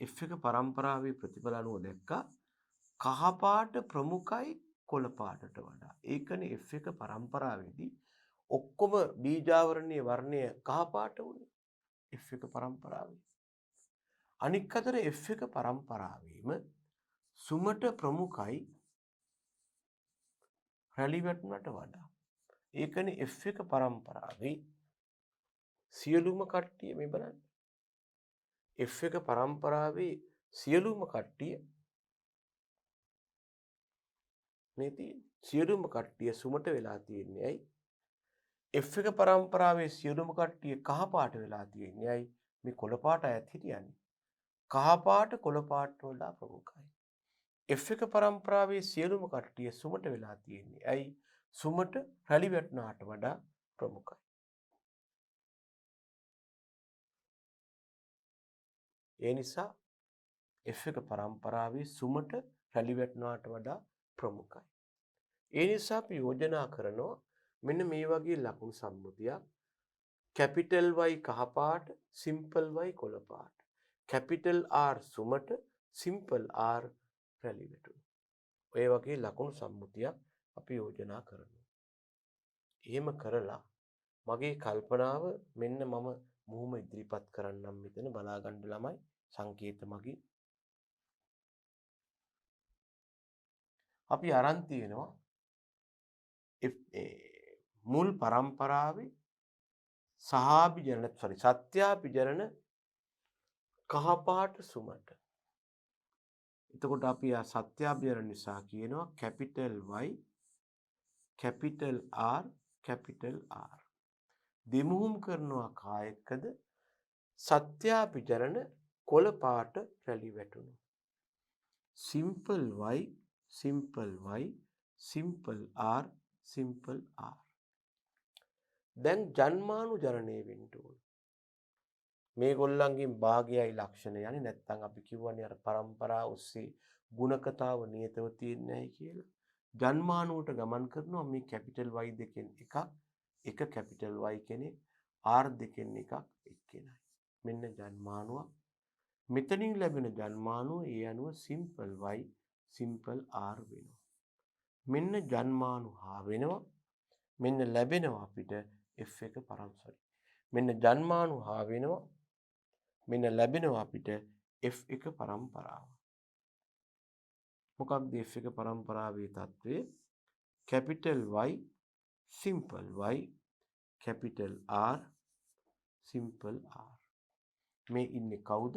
F1 පරම්පරාවේ ප්‍රතිඵල අනුව දැක්කා කහපාට ප්‍රමුඛයි කොළ පාටට වඩා. ඒකනේ F1 පරම්පරාවේදී ඔක්කොම බීජාවරණයේ වර්ණය කහපාට වුණේ F1 පරම්පරාවේ. අනික් අතට F1 පරම්පරාවේම සුමට ප්‍රමුඛයි රැලි වැටුණට වඩා. ඒකනේ F1 පරම්පරාවේ සියලුම කට්ටිය මේ බලන්න. F1 පරම්පරාවේ සියලුම කට්ටිය මේ තියෙන්නේ. සියලුම කට්ටිය සුමට වෙලා තියෙන්නේ ඇයි? F1 පරම්පරාවේ සියලුම කට්ටිය කහ පාට වෙලා තියෙන්නේ ඇයි? මේ කොළ පාට ඇත් හිටියන්නේ. කහ පාට කොළ පාට වඩා ප්‍රමුඛයි. F1 පරම්පරාවේ සියලුම කට්ටිය සුමට වෙලා තියෙන්නේ ඇයි? සුමට රැලි වැටුණාට වඩා ප්‍රමුඛයි. ඒ නිසා F1 පරම්පරාවේ සුමට රැලි වැටුණාට වඩා ප්‍රමුඛයි. ඒ නිසා අපි යෝජනා කරනවා මෙන්න මේ වගේ ලකුණු සම්මුතියක් කැපිටල් Y කහපාට, සිම්පල් Y කොළ පාට. කැපිටල් R සුමට, සිම්පල් R රැලි වැටුණු. ඔය වගේ ලකුණු සම්මුතියක් අපි යෝජනා කරනවා. එහෙම කරලා මගේ කල්පනාව මෙන්න මම මුහුම ඉදිරිපත් කරන්නම් මෙතන බලා ගන්න ළමයි සංකේත මගින්. අපි අරන් තියෙනවා මුල් පරම්පරාවේ සත්‍යාපිජරණ කහපාට සුමට. එතකොට අපි සත්‍යාපිජරණ නිසා කියනවා capital Y capital R capital R. දෙමුහුම් කරනවා කායකද සත්‍යාපිජරණ කොළ පාට රැලි වැටුණු. Simple Y simple Y simple R simple R. දැන් ජන්මානුජරණය වෙන්න ඕන. මේගොල්ලන්ගෙන් භාගයයි ලක්ෂණ යන්නේ නැත්නම් අපි කියවනේ අර පරම්පරාව ඔස්සේ ගුණකතාව නියතව තියෙන්නේ නැහැ කියලා. ජන්මානුවට ගමන් කරනවා මේ කැපිටල් Y දෙකෙන් එක කැපිටල් Y කෙනෙක් R දෙකෙන් එකක් එක්කෙනයි. මෙන්න ජන්මානුව. මෙතනින් ලැබෙන ජන්මානුව ඒ අනුව සිම්පල් Y සිම්පල් R වෙනවා. මෙන්න ජන්මානු හා වෙනවා. මෙන්න ලැබෙනවා අපිට F1 පරම්පරාව. මෙන්න ජන්මානු හා වෙනවා. මෙන්න ලැබෙනවා අපිට F1 පරම්පරාව. මොකක්ද F1 පරම්පරාවේ තත්ත්වය? Capital Y simple Y capital R simple R. මේ ඉන්නේ කවුද?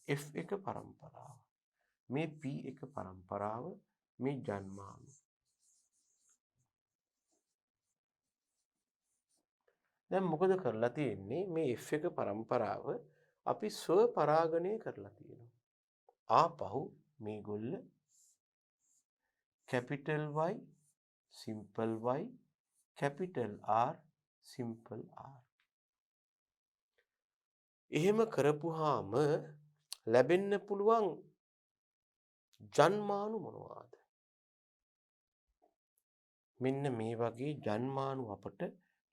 F1 පරම්පරාව. මේ P1 පරම්පරාව මේ ජන්මානු. දැන් මොකද කරලා තියෙන්නේ? මේ F1 පරම්පරාව අපි ස්ව පරාගණය කරලා තියෙනවා. ආපහු මේගොල්ල capital Y simple Y capital R simple R. එහෙම කරපුවාම ලැබෙන්න පුළුවන් ජන්මානු මොනවාද? මෙන්න මේ වගේ ජන්මානු අපට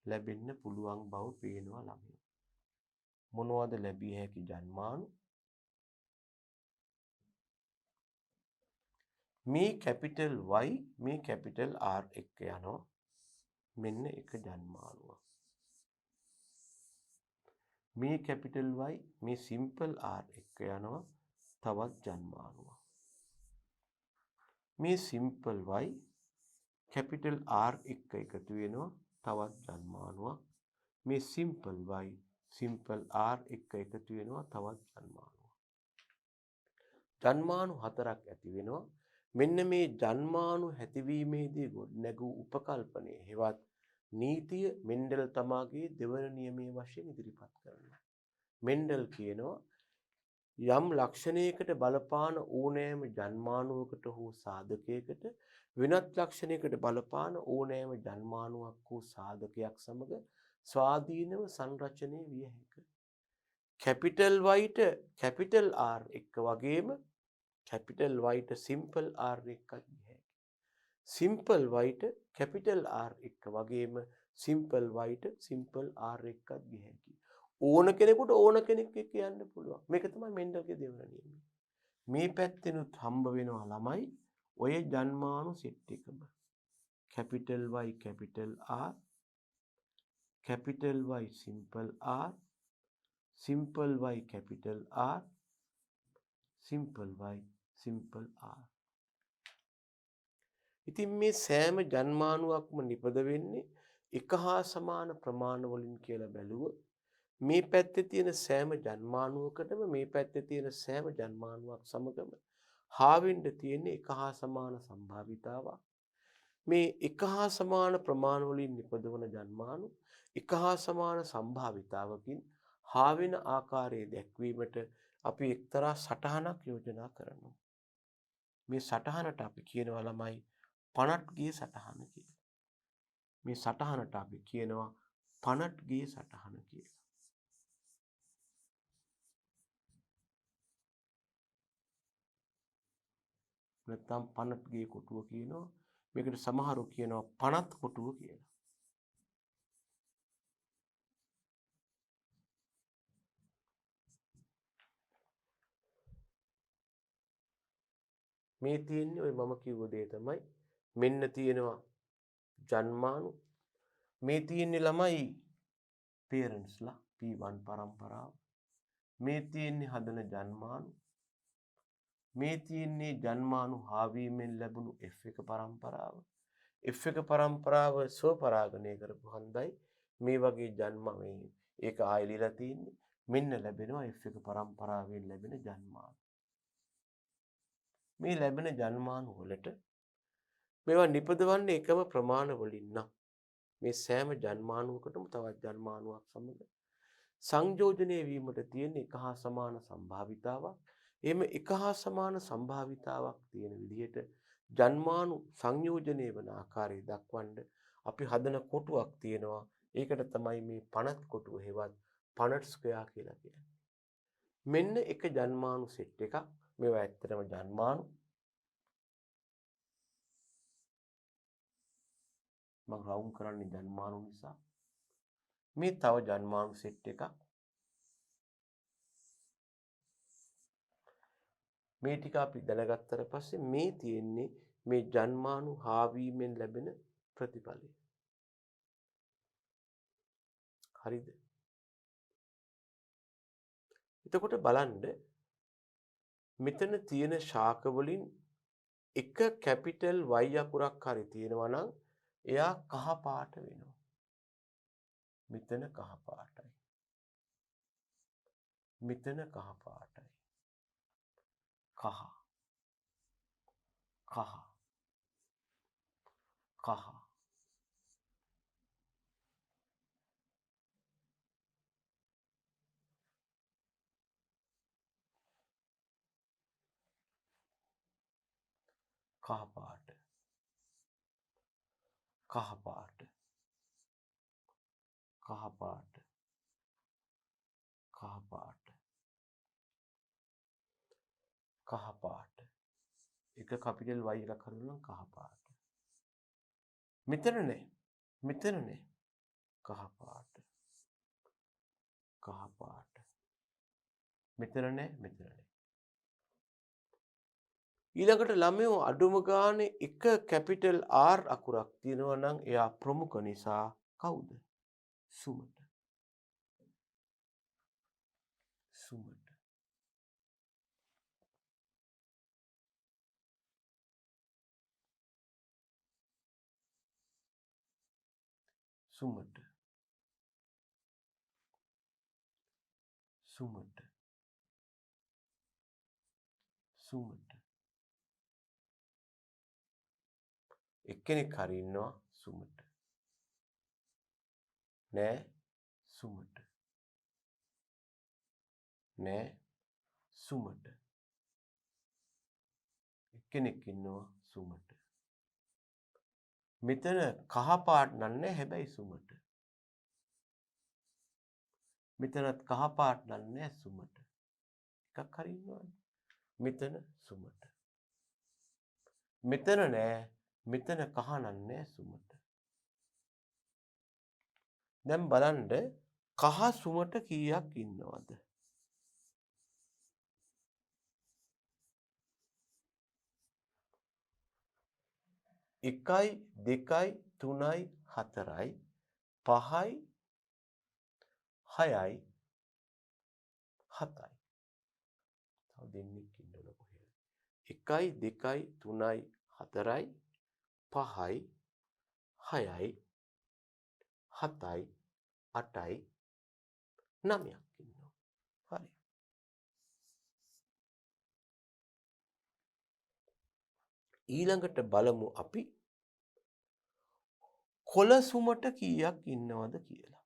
ලැබෙන්න පුළුවන් බව පේනවා ළමයි. මොනවද ලැබිය හැකි ජන්මානු? මේ කැපිටල් Y මේ කැපිටල් R එක්ක යනවා. මෙන්න එක ජන්මානුවක්. මේ කැපිටල් Y මේ සිම්පල් R එක්ක යනවා තවත් ජන්මානුවක්. මේ සිම්පල් Y කැපිටල් R එක්ක එකතු වෙනවා තවත් ජන්මානුවක්. මේ සිම්පල් Y සිම්පල් R එක්ක එකතු වෙනවා තවත් ජන්මානුවක්. ජන්මානු හතරක් ඇති වෙනවා. මෙන්න මේ ජන්මානු හැතිවීමේදී ගොඩනැගූ උපකල්පනය හෙවත් නීතිය මෙන්ඩල් තමාගේ දෙවන නියමයේ වශයෙන් ඉදිරිපත් කරනවා. මෙන්ඩල් කියනවා යම් ලක්ෂණයකට බලපාන ඕනෑම ජන්මානුවකට හෝ සාධකයකට වෙනත් ලක්ෂණයකට බලපාන ඕනෑම ජන්මානුවක් හෝ සාධකයක් සමග ස්වාධීනව සංරචනය විය හැක. කැපිටල් Yට කැපිටල් R එක්ක වගේම කැපිටල් Yට සිම්පල් R එකක් ගියහැකි. සිම්පල් Yට කැපිටල් R එක්ක වගේම සිම්පල් Yට සිම්පල් R එකක් ගියහැකි. ඕන කෙනෙකුට ඕන කෙනෙක් එක්ක යන්න පුළුවන්. මේක තමයි මෙන්ඩල්ගේ දෙවන නියමය. මේ පැත්තෙනුත් හම්බ වෙනවා ළමයි ඔය ජන්මානු සෙට් එකම. Capital Y capital R capital Y simple R simple Y capital R simple Y simple R. ඉතින් මේ සෑම ජන්මානුවක්ම නිපද වෙන්නේ එක හා සමාන ප්‍රමාණ වලින් කියලා බැලුවොත් මේ පැත්තේ තියෙන සෑම ජන්මානුවකටම මේ පැත්තේ තියෙන සෑම ජන්මානුවක් සමගම හාවෙන්න තියෙන එක හා සමාන සම්භාවිතාවක්. මේ එක හා සමාන ප්‍රමාණ වලින් නිපදවන ජන්මානු එක හා සමාන සම්භාවිතාවකින් හාවෙන ආකාරය දැක්වීමට අපි එක්තරා සටහනක් යෝජනා කරනවා. මේ සටහනට අපි කියනවා ළමයි පනට්ගේ සටහන කියලා. මේ සටහනට අපි කියනවා පනට්ගේ සටහන කියලා. නැත්නම් පනට්ගේ කොටුව කියනවා. මේකට සමහරව කියනවා පනත් කොටුව කියලා. මේ තියෙන්නේ ඔය මම කිව්ව දේ තමයි. මෙන්න තියෙනවා ජන්මානු. මේ තියෙන්නේ ළමයි පේරන්ට්ස්ලා P1 පරම්පරාව. මේ තියෙන්නේ හදන ජන්මානු. මේ තියෙන්නේ ජන්මානු හාවීමෙන් ලැබුණු F1 පරම්පරාව. F1 පරම්පරාව ස්වපරාගණය කරපු හන්දයි මේ වගේ ජන්ම මේ ඒක ආයෙලිලා තින්නේ. මෙන්න ලැබෙනවා F1 පරම්පරාවෙන් ලැබෙන ජන්මානු. මේ ලැබෙන ජන්මානු වලට මේවා නිපදවන්නේ එකම ප්‍රමාණ වලින් නම් මේ සෑම ජන්මානුවකටම තවත් ජන්මානුවක් සමග සංයෝජනය වීමට තියෙන එක හා සමාන සම්භාවිතාවක්. එහෙම එක හා සමාන සම්භාවිතාවක් තියෙන විදිහට ජන්මානු සංයෝජනය වන ආකාරය දක්වන්න අපි හදන කොටුවක් තියෙනවා. ඒකට තමයි මේ පනත් කොටුව හෙවත් පනට් ස්ක්වෙයාර් කියලා කියන්නේ. මෙන්න එක ජන්මානු සෙට් එකක්. මේවා ඇත්තටම ජන්මානු. මම රවුම් කරන්නේ ජන්මානු නිසා. මේ තව ජන්මානු සෙට් එකක්. මේ ටික අපි දැනගත්තට පස්සේ මේ තියෙන්නේ මේ ජන්මානු හාවීමෙන් ලැබෙන ප්‍රතිඵලය. හරිද? එතකොට බලන්න මෙතන තියෙන ශාක වලින් එක කැපිටල් Y අකුරක් හරි තියෙනවා නම් එයා කහ පාට වෙනවා. මෙතන කහ පාටයි. මෙතන කහ පාටයි. කහ කහ කහ කහ පාට කහ පාට කහ පාට කහ පාට කහ පාට එක කැපිටල් Y එකක් හරිනම් කහ පාට. මෙතන නෑ. මෙතන නෑ. කහ පාට කහ පාට. මෙතන නෑ. මෙතන නෑ. ඊළඟට ළමයෝ අඩුම ගානේ එක කැපිටල් R අකුරක් තියෙනවා නම් එයා ප්‍රමුඛ නිසා කවුද? සුමට. සුමට. සුමට. සුමට. සුමට. එක්කෙනෙක් හරි ඉන්නවා සුමට. නෑ සුමට. නෑ සුමට. එක්කෙනෙක් ඉන්නවා සුමට. මෙතන කහ පාට නන්නේ හැබැයි සුමට. මෙතනත් කහ පාට නන්නේ සුමට. එකක් හරි ඉන්නවනේ. මෙතන සුමට. මෙතන නෑ. මෙතන කහ නන්නේ සුමට. දැන් බලන්න කහ සුමට කීයක් ඉන්නවද? 1යි 2යි 3යි 4යි 5යි 6යි 7යි. තව දෙන්නෙක් ඉන්නවද කොහෙද? 1යි 2යි 3යි 4යි 5යි 6යි 7යි 8යි 9ක් ඉන්නවා. හරි. ඊළඟට බලමු අපි කොළ සුමට කීයක් ඉන්නවද කියලා.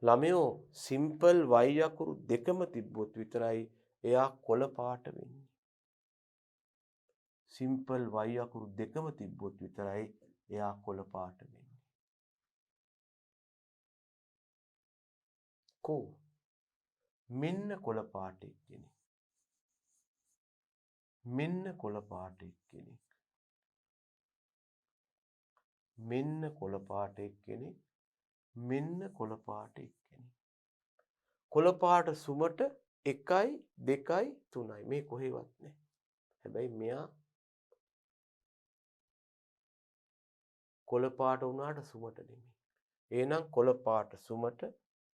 ළමයෝ සිම්පල් y අකුරු දෙකම තිබ්බොත් විතරයි එයා කොළ පාට වෙන්නේ. සිම්පල් y අකුරු දෙකම තිබ්බොත් විතරයි එයා කොළ පාට වෙන්නේ. කෝ මෙන්න කොළ පාට එක්කෙනෙක්. මෙන්න කොළ පාට එක්කෙනෙක්. මෙන්න කොළ පාට එක්කෙනෙක්. මෙන්න කොළ පාට එක්කෙනෙක්. කොළ පාට සුමට 1යි 2යි 3යි මේ කොහෙවත් නැහැ. හැබැයි මෙයා කොළ පාට වුණාට සුමට නෙමෙයි. එහෙනම් කොළ පාට සුමට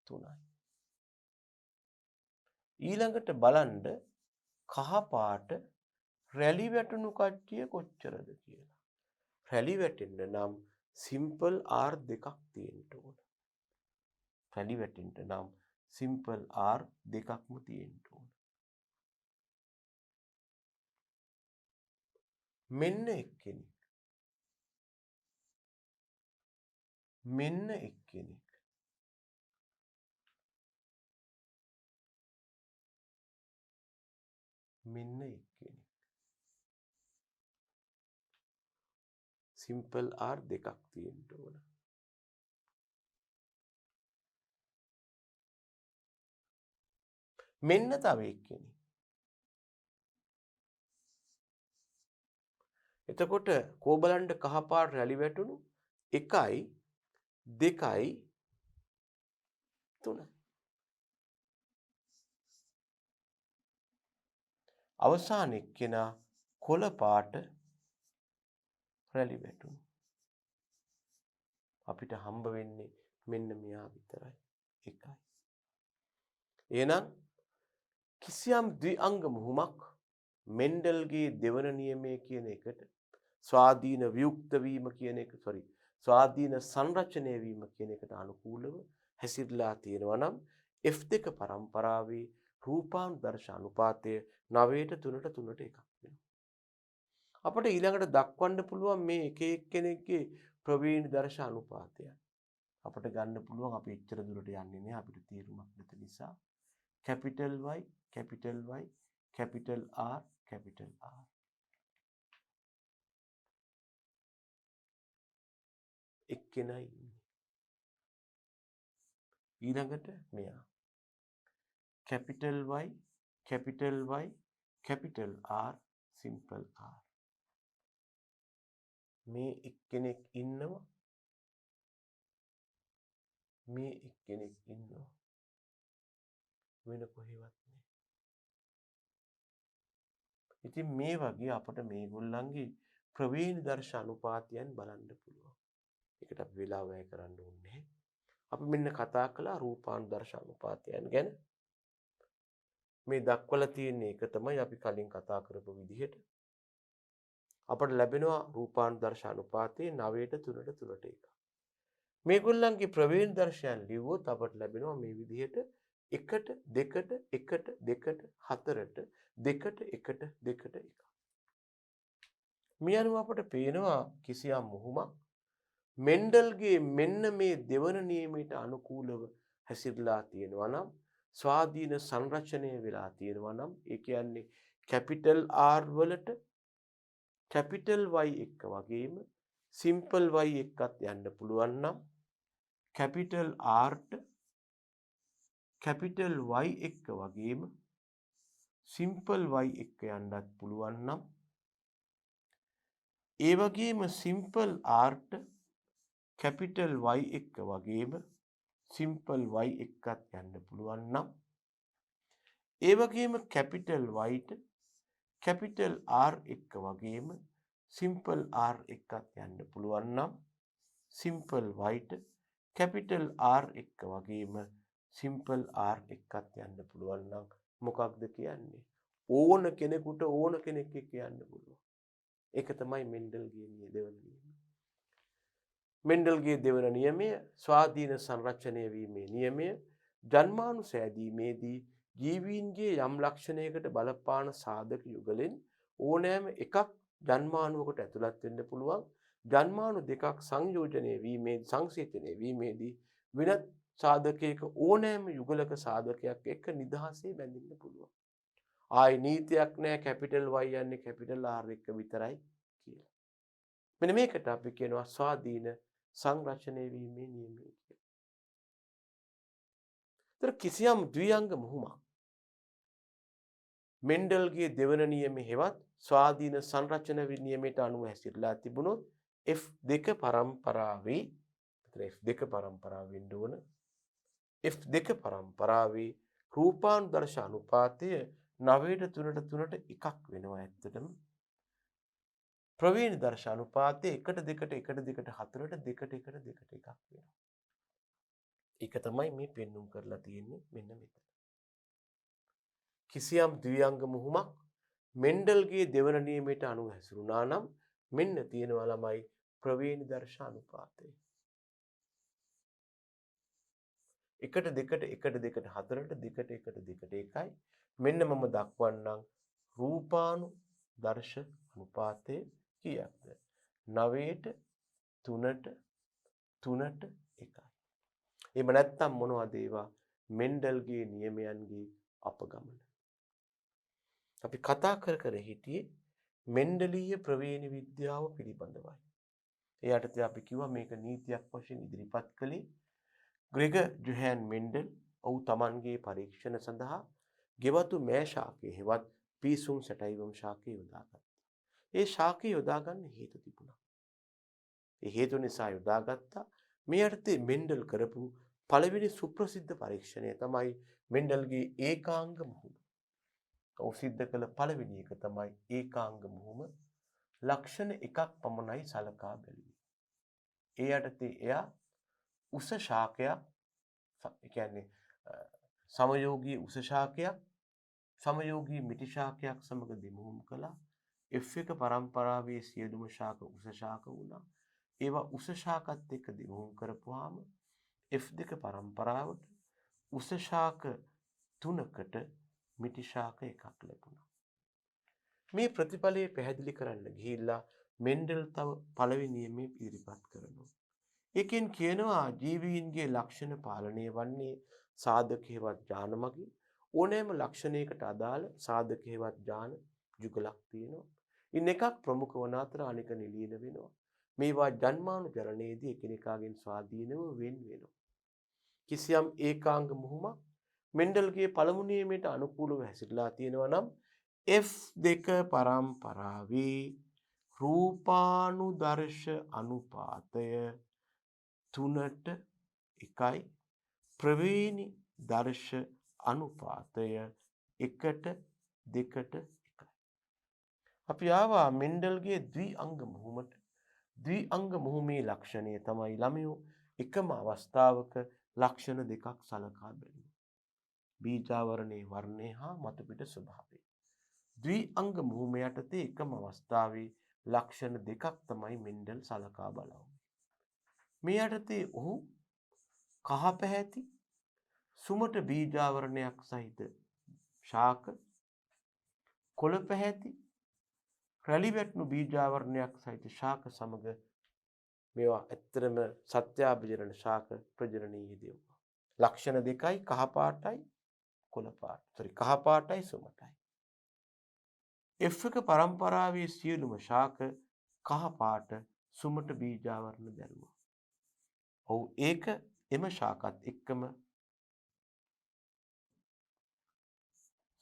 3යි. ඊළඟට බලන්න කහ පාට රැලි වැටුණු කට්ටිය කොච්චරද කියලා. රැලි වැටෙන්න නම් සිම්පල් R දෙකක් තියෙන්න ඕන. රැලි වැටෙන්න නම් සිම්පල් R දෙකක්ම තියෙන්න ඕන. මෙන්න එක්කෙනෙක්. මෙන්න එක්කෙනෙක්. මෙන්න එක්කෙනෙක්. සිම්පල් R දෙකක් තියෙන්න ඕන. මෙන්න තව එක්කෙනෙක්. එතකොට කෝ බලන්න කහ පාට රැලි වැටුණු 1යි 2යි 3යි. අවසාන එක්කෙනා කොළ පාට රැලි වැටුණු. අපිට හම්බ වෙන්නේ මෙන්න මෙයා විතරයි. 1යි. එහෙනම් කිසියම් ද්විඅංග මුහුමක් මෙන්ඩල්ගේ දෙවන නියමය කියන එකට ස්වාධීන වියුක්ත වීම කියන එක ස්වාධීන සංරචනය වීම කියන එකට අනුකූලව හැසිරලා තියෙනවා නම් F2 පරම්පරාවේ රූපානුදර්ශ අනුපාතය 9ට 3ට 3ට 1ක් වෙනවා. අපිට ඊළඟට දක්වන්න පුළුවන් මේ එක එක්කෙනෙක්ගේ ප්‍රවේණි දර්ශ අනුපාතය. අපිට ගන්න පුළුවන් අපි එච්චර දුරට යන්නේ නැහැ අපිට තීරුමක් නැති නිසා. capital Y capital Y capital R capital R. එක්කෙනයි ඉන්නේ. ඊළඟට මෙයා capital Y capital Y capital R simple R. මේ එක්කෙනෙක් ඉන්නවා. මේ එක්කෙනෙක් ඉන්නවා. වෙන කොහෙවත් නෑ. ඉතින් මේ වගේ අපිට මේගොල්ලන්ගේ ප්‍රවේණි දර්ශ අනුපාතයන් බලන්න පුළුවන්. ඒකට අපි වෙලා වැය කරන්න ඕනේ. අපි මෙන්න කතා කළා රූපානුදර්ශ අනුපාතයන් ගැන. මේ දක්වලා තියෙන එක තමයි අපි කලින් කතා කරපු විදිහට. අපට ලැබෙනවා රූපානුදර්ශ අනුපාතයේ 9ට 3ට 3ට 1. මේගොල්ලන්ගේ ප්‍රවේණි දර්ශයන් ලිව්වොත් අපට ලැබෙනවා මේ විදිහට 1ට 2ට 1ට 2ට 4ට 2ට 1ට 2ට 1. මේ අනුව අපට පේනවා කිසියම් මුහුමක් මෙන්ඩල්ගේ මෙන්න මේ දෙවන නියමයට අනුකූලව හැසිරලා තියෙනවා නම් ස්වාධීන සංරචනය වෙලා තියෙනවා නම් ඒ කියන්නේ කැපිටල් R වලට කැපිටල් Y එක්ක වගේම සිම්පල් Y එක්කත් යන්න පුළුවන් නම් කැපිටල් Rට කැපිටල් Y එක්ක වගේම සිම්පල් Y එක්ක යන්නත් පුළුවන් නම් ඒ වගේම සිම්පල් Rට කැපිටල් Y එක්ක වගේම සිම්පල් Y එක්කත් යන්න පුළුවන් නම් ඒ වගේම කැපිටල් Yට කැපිටල් R එක්ක වගේම සිම්පල් R එක්කත් යන්න පුළුවන් නම් සිම්පල් Yට කැපිටල් R එක්ක වගේම සිම්පල් R එක්කත් යන්න පුළුවන් නම් මොකක්ද කියන්නේ? ඕන කෙනෙකුට ඕන කෙනෙක් එක්ක යන්න පුළුවන්. ඒක තමයි මෙන්ඩල්ගේ දෙවන නියමය. මෙන්ඩල්ගේ දෙවන නියමය ස්වාධීන සංරචනය වීමේ නියමය ජන්මානුසෑදීමේදී ජීවීන්ගේ යම් ලක්ෂණයකට බලපාන සාධක යුගලෙන් ඕනෑම එකක් ජන්මානුවකට ඇතුළත් වෙන්න පුළුවන්. ජන්මානු දෙකක් සංයෝජනය වීමේ සංසේචනය වීමේදී වෙනත් සාධකයක ඕනෑම යුගලක සාධකයක් එක්ක නිදහසේ බැඳෙන්න පුළුවන්. ආයි නීතියක් නැහැ කැපිටල් Y යන්නේ කැපිටල් R එක්ක විතරයි කියලා. මෙන්න මේකට අපි කියනවා ස්වාධීන සංරචනය වීමේ නියමය කියලා. ඒතර කිසියම් ද්විඅංග මුහුමක් මෙන්ඩල්ගේ දෙවන නියමයේ හෙවත් ස්වාධීන සංරචන නියමයට අනුව හැසිරලා තිබුණොත් F2 පරම්පරාවේ F2 පරම්පරාව වෙන්න ඕන. F2 පරම්පරාවේ රූපානුදර්ශ අනුපාතය 9:3:3 එකක් වෙනවා ඇත්තටම. ප්‍රවේණි දර්ශ අනුපාතය 1:2:1:2:4 2:1:2:1 එකක් වෙනවා. ඒක තමයි මේ පෙන්눔 කරලා තියෙන්නේ මෙන්න මෙතන. කිසියම් ද්විඅංග මුහුමක් මෙන්ඩල්ගේ දෙවන නියමයට අනුව හැසිරුණා නම් මෙන්න තියෙනවා ළමයි ප්‍රවේණි දර්ශ අනුපාතය. 1:2:1:2:4 2:1:2:1 මෙන්න මම දක්වන්නම් රූපානුදර්ශ අනුපාතය කීයක්ද? 9:3:3:1. එහෙම නැත්නම් මොනවද ඒවා? මෙන්ඩල්ගේ නියමයන්ගේ අපගමන. අපි කතා කර හිටියේ මෙන්ඩලීය ප්‍රවේණි විද්‍යාව පිළිබඳවයි. ඒ යටතේ අපි කිව්වා මේක නීතියක් වශයෙන් ඉදිරිපත් කළේ ග්‍රෙගර් ජොහාන් මෙන්ඩල් ඔහු තමන්ගේ පරීක්ෂණ සඳහා ගෙවතු මෑ ශාකය හෙවත් පීසුම් සැටයිවම් ශාකය යොදාගත්තා. ඒ ශාකය යොදා ගන්න හේතු තිබුණා. ඒ හේතු නිසා යොදාගත්තා. මේ යටතේ මෙන්ඩල් කරපු පළවෙනි සුප්‍රසිද්ධ පරීක්ෂණය තමයි මෙන්ඩල්ගේ ඒකාංග මුහුම. ඔහු සිද්ධ කළ පළවෙනි එක තමයි ඒකාංග මුහුම. ලක්ෂණ එකක් පමණයි සලකා බැලුවේ. ඒ යටතේ එයා උස ශාකයක් කියන්නේ සමයෝගී උස ශාකයක් සමයෝගී මිටි ශාකයක් සමග දෙමුහුම් කළා. F1 පරම්පරාවේ සියලුම ශාක උස ශාක වුණා. ඒවා උස ශාකත් එක්ක දෙමුහුම් කරපුවාම F2 පරම්පරාවට උස ශාක 3කට මිටි ශාක එකක් ලැබුණා. මේ ප්‍රතිඵලය පැහැදිලි කරන්න ගිහිල්ලා මෙන්ඩල් තව පළවෙනි නියමය ඉදිරිපත් කරනවා. ඒකෙන් කියනවා ජීවීන්ගේ ලක්ෂණ පාලනය වන්නේ සාධක හේවත් ඥාන මගින්. ඕනෑම ලක්ෂණයකට අදාළ සාධක හේවත් ඥාන යුගලක් තියෙනවා. ඉන් එකක් ප්‍රමුඛ වන අතර අනික නිලීන වෙනවා. මේවා ජන්මානුචරණයේදී එකිනෙකාගෙන් ස්වාධීනව වෙන් වෙනවා. කිසියම් ඒකාංග මුහුමක් මෙන්ඩල්ගේ පළමු නියමයට අනුකූලව හැසිරලා තියෙනවා නම් F2 පරම්පරාවේ රූපානුදර්ශ අනුපාතය 3:1 ප්‍රවේණි දර්ශ අනුපාතය 1:2:1. අපි ආවා මෙන්ඩල්ගේ ද්විඅංග මුහුමට. ද්විඅංග මුහුමේ ලක්ෂණය තමයි ළමයෝ එකම අවස්ථාවක ලක්ෂණ දෙකක් සලකා බැලීම. බීජාවරණයේ වර්ණය හා මතුපිට ස්වභාවය. ද්විඅංග මුහුම යටතේ එකම අවස්ථාවේ ලක්ෂණ දෙකක් තමයි මෙන්ඩල් සලකා බලන්නේ. මේ යටතේ ඔහු කහ පැහැති සුමට බීජාවරණයක් සහිත ශාක, කොළ පැහැති රැලි වැටුණු බීජාවරණයක් සහිත ශාක සමග මේවා ඇත්තටම සත්‍යාභිජනන ශාක ප්‍රජනනයේ යෙදෙව්වා. ලක්ෂණ දෙකයි කහ පාටයි කොළ පාට. කහ පාටයි සුමටයි. F එක පරම්පරාවේ සියලුම ශාක කහ පාට සුමට බීජාවරණ දැරුවා. ඔව් ඒක එම ශාකත් එක්කම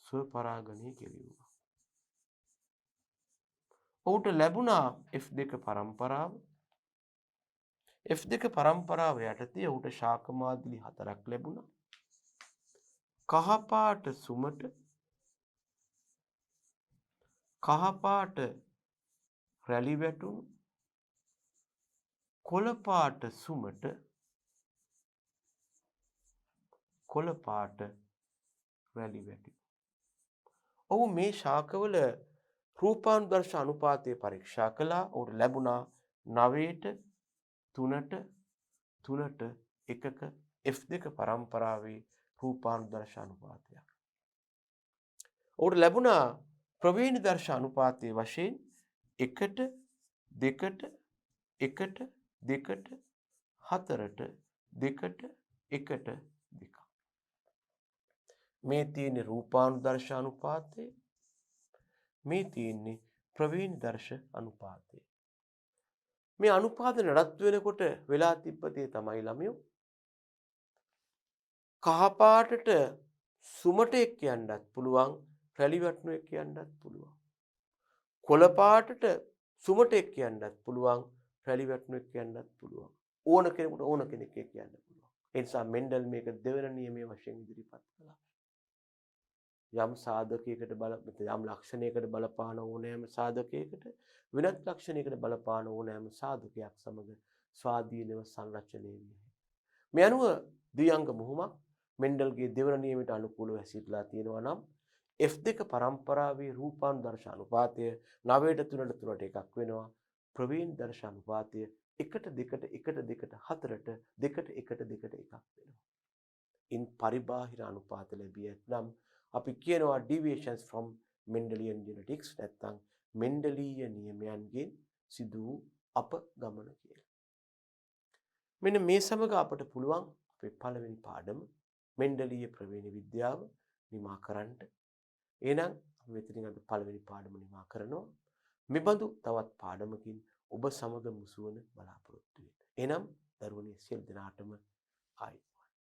ස්වපරාගණය කෙරෙව්වා. ඔහුට ලැබුණා F2 පරම්පරාව. F2 පරම්පරාව යටතේ ඔහුට ශාක මාදිලි 4ක් ලැබුණා. කහපාට සුමට, කහපාට රැලි වැටුණු, කොළපාට සුමට, කොළපාට රැලි වැටි. ඔහු මේ ශාකවල රූපානුදර්ශ අනුපාතය පරීක්ෂා කළා. ඔහුට ලැබුණා 9ට 3ට 3ට 1ක F2 පරම්පරාවේ රූපානුදර්ශ අනුපාතයක්. ඔහුට ලැබුණා ප්‍රවේණි දර්ශ අනුපාතයේ වශයෙන් 1ට 2ට 1ට 2ට 4ට 2ට 1ට 2ක්. මේ තියෙන්නේ රූපානුදර්ශ අනුපාතය. මේ තියෙන්නේ ප්‍රවේණි දර්ශ අනුපාතය. මේ අනුපාත නඩත්තු වෙනකොට වෙලා තිබ්බතේ තමයි ළමයෝ කහපාටට සුමටෙක් කියන්නත් පුළුවන්, රැලි වැටුණෙක් කියන්නත් පුළුවන්. කොළ පාටට සුමටෙක් කියන්නත් පුළුවන්, රැලි වැටුණෙක් කියන්නත් පුළුවන්. ඕන කෙනෙකුට ඕන කෙනෙක් කියන්න පුළුවන්. ඒ නිසා මෙන්ඩල් මේක දෙවන නියමයේ වශයෙන් ඉදිරිපත් කළා. යම් සාධකයකට යම් ලක්ෂණයකට බලපාන ඕනෑම සාධකයකට වෙනත් ලක්ෂණයකට බලපාන ඕනෑම සාධකයක් සමග ස්වාධීනව සංරචනය වෙන්නේ. මේ අනුව ද්විඅංග මුහුමක් මෙන්ඩල්ගේ දෙවන නියමයට අනුකූලව හැසිරලා තියෙනවා නම් F2 පරම්පරාවේ රූපානුදර්ශ අනුපාතය 9ට 3ට 3ට එකක් වෙනවා. ප්‍රවේණි දර්ශ අනුපාතය 1ට 2ට 1ට 2ට 4ට 2ට 1ට 2ට එකක් වෙනවා. ඉන් පරිබාහිර අනුපාත ලැබිය නම් අපි කියනවා deviations from Mendelian genetics නැත්නම් මෙන්ඩලීය නියමයන්ගෙන් සිදු වූ අපගමන කියලා. මෙන්න මේ සමග අපට පුළුවන් අපේ පළවෙනි පාඩම මෙන්ඩලීය ප්‍රවේණි විද්‍යාව නිමා කරන්න. එහෙනම් අපි මෙතනින් අද පළවෙනි පාඩම නිමා කරනවා. මෙබඳු තවත් පාඩමකින් ඔබ සමග මුසුවන බලාපොරොත්තු වෙන්න. එනම් දරුවනේ සියලු දෙනාටම ආයි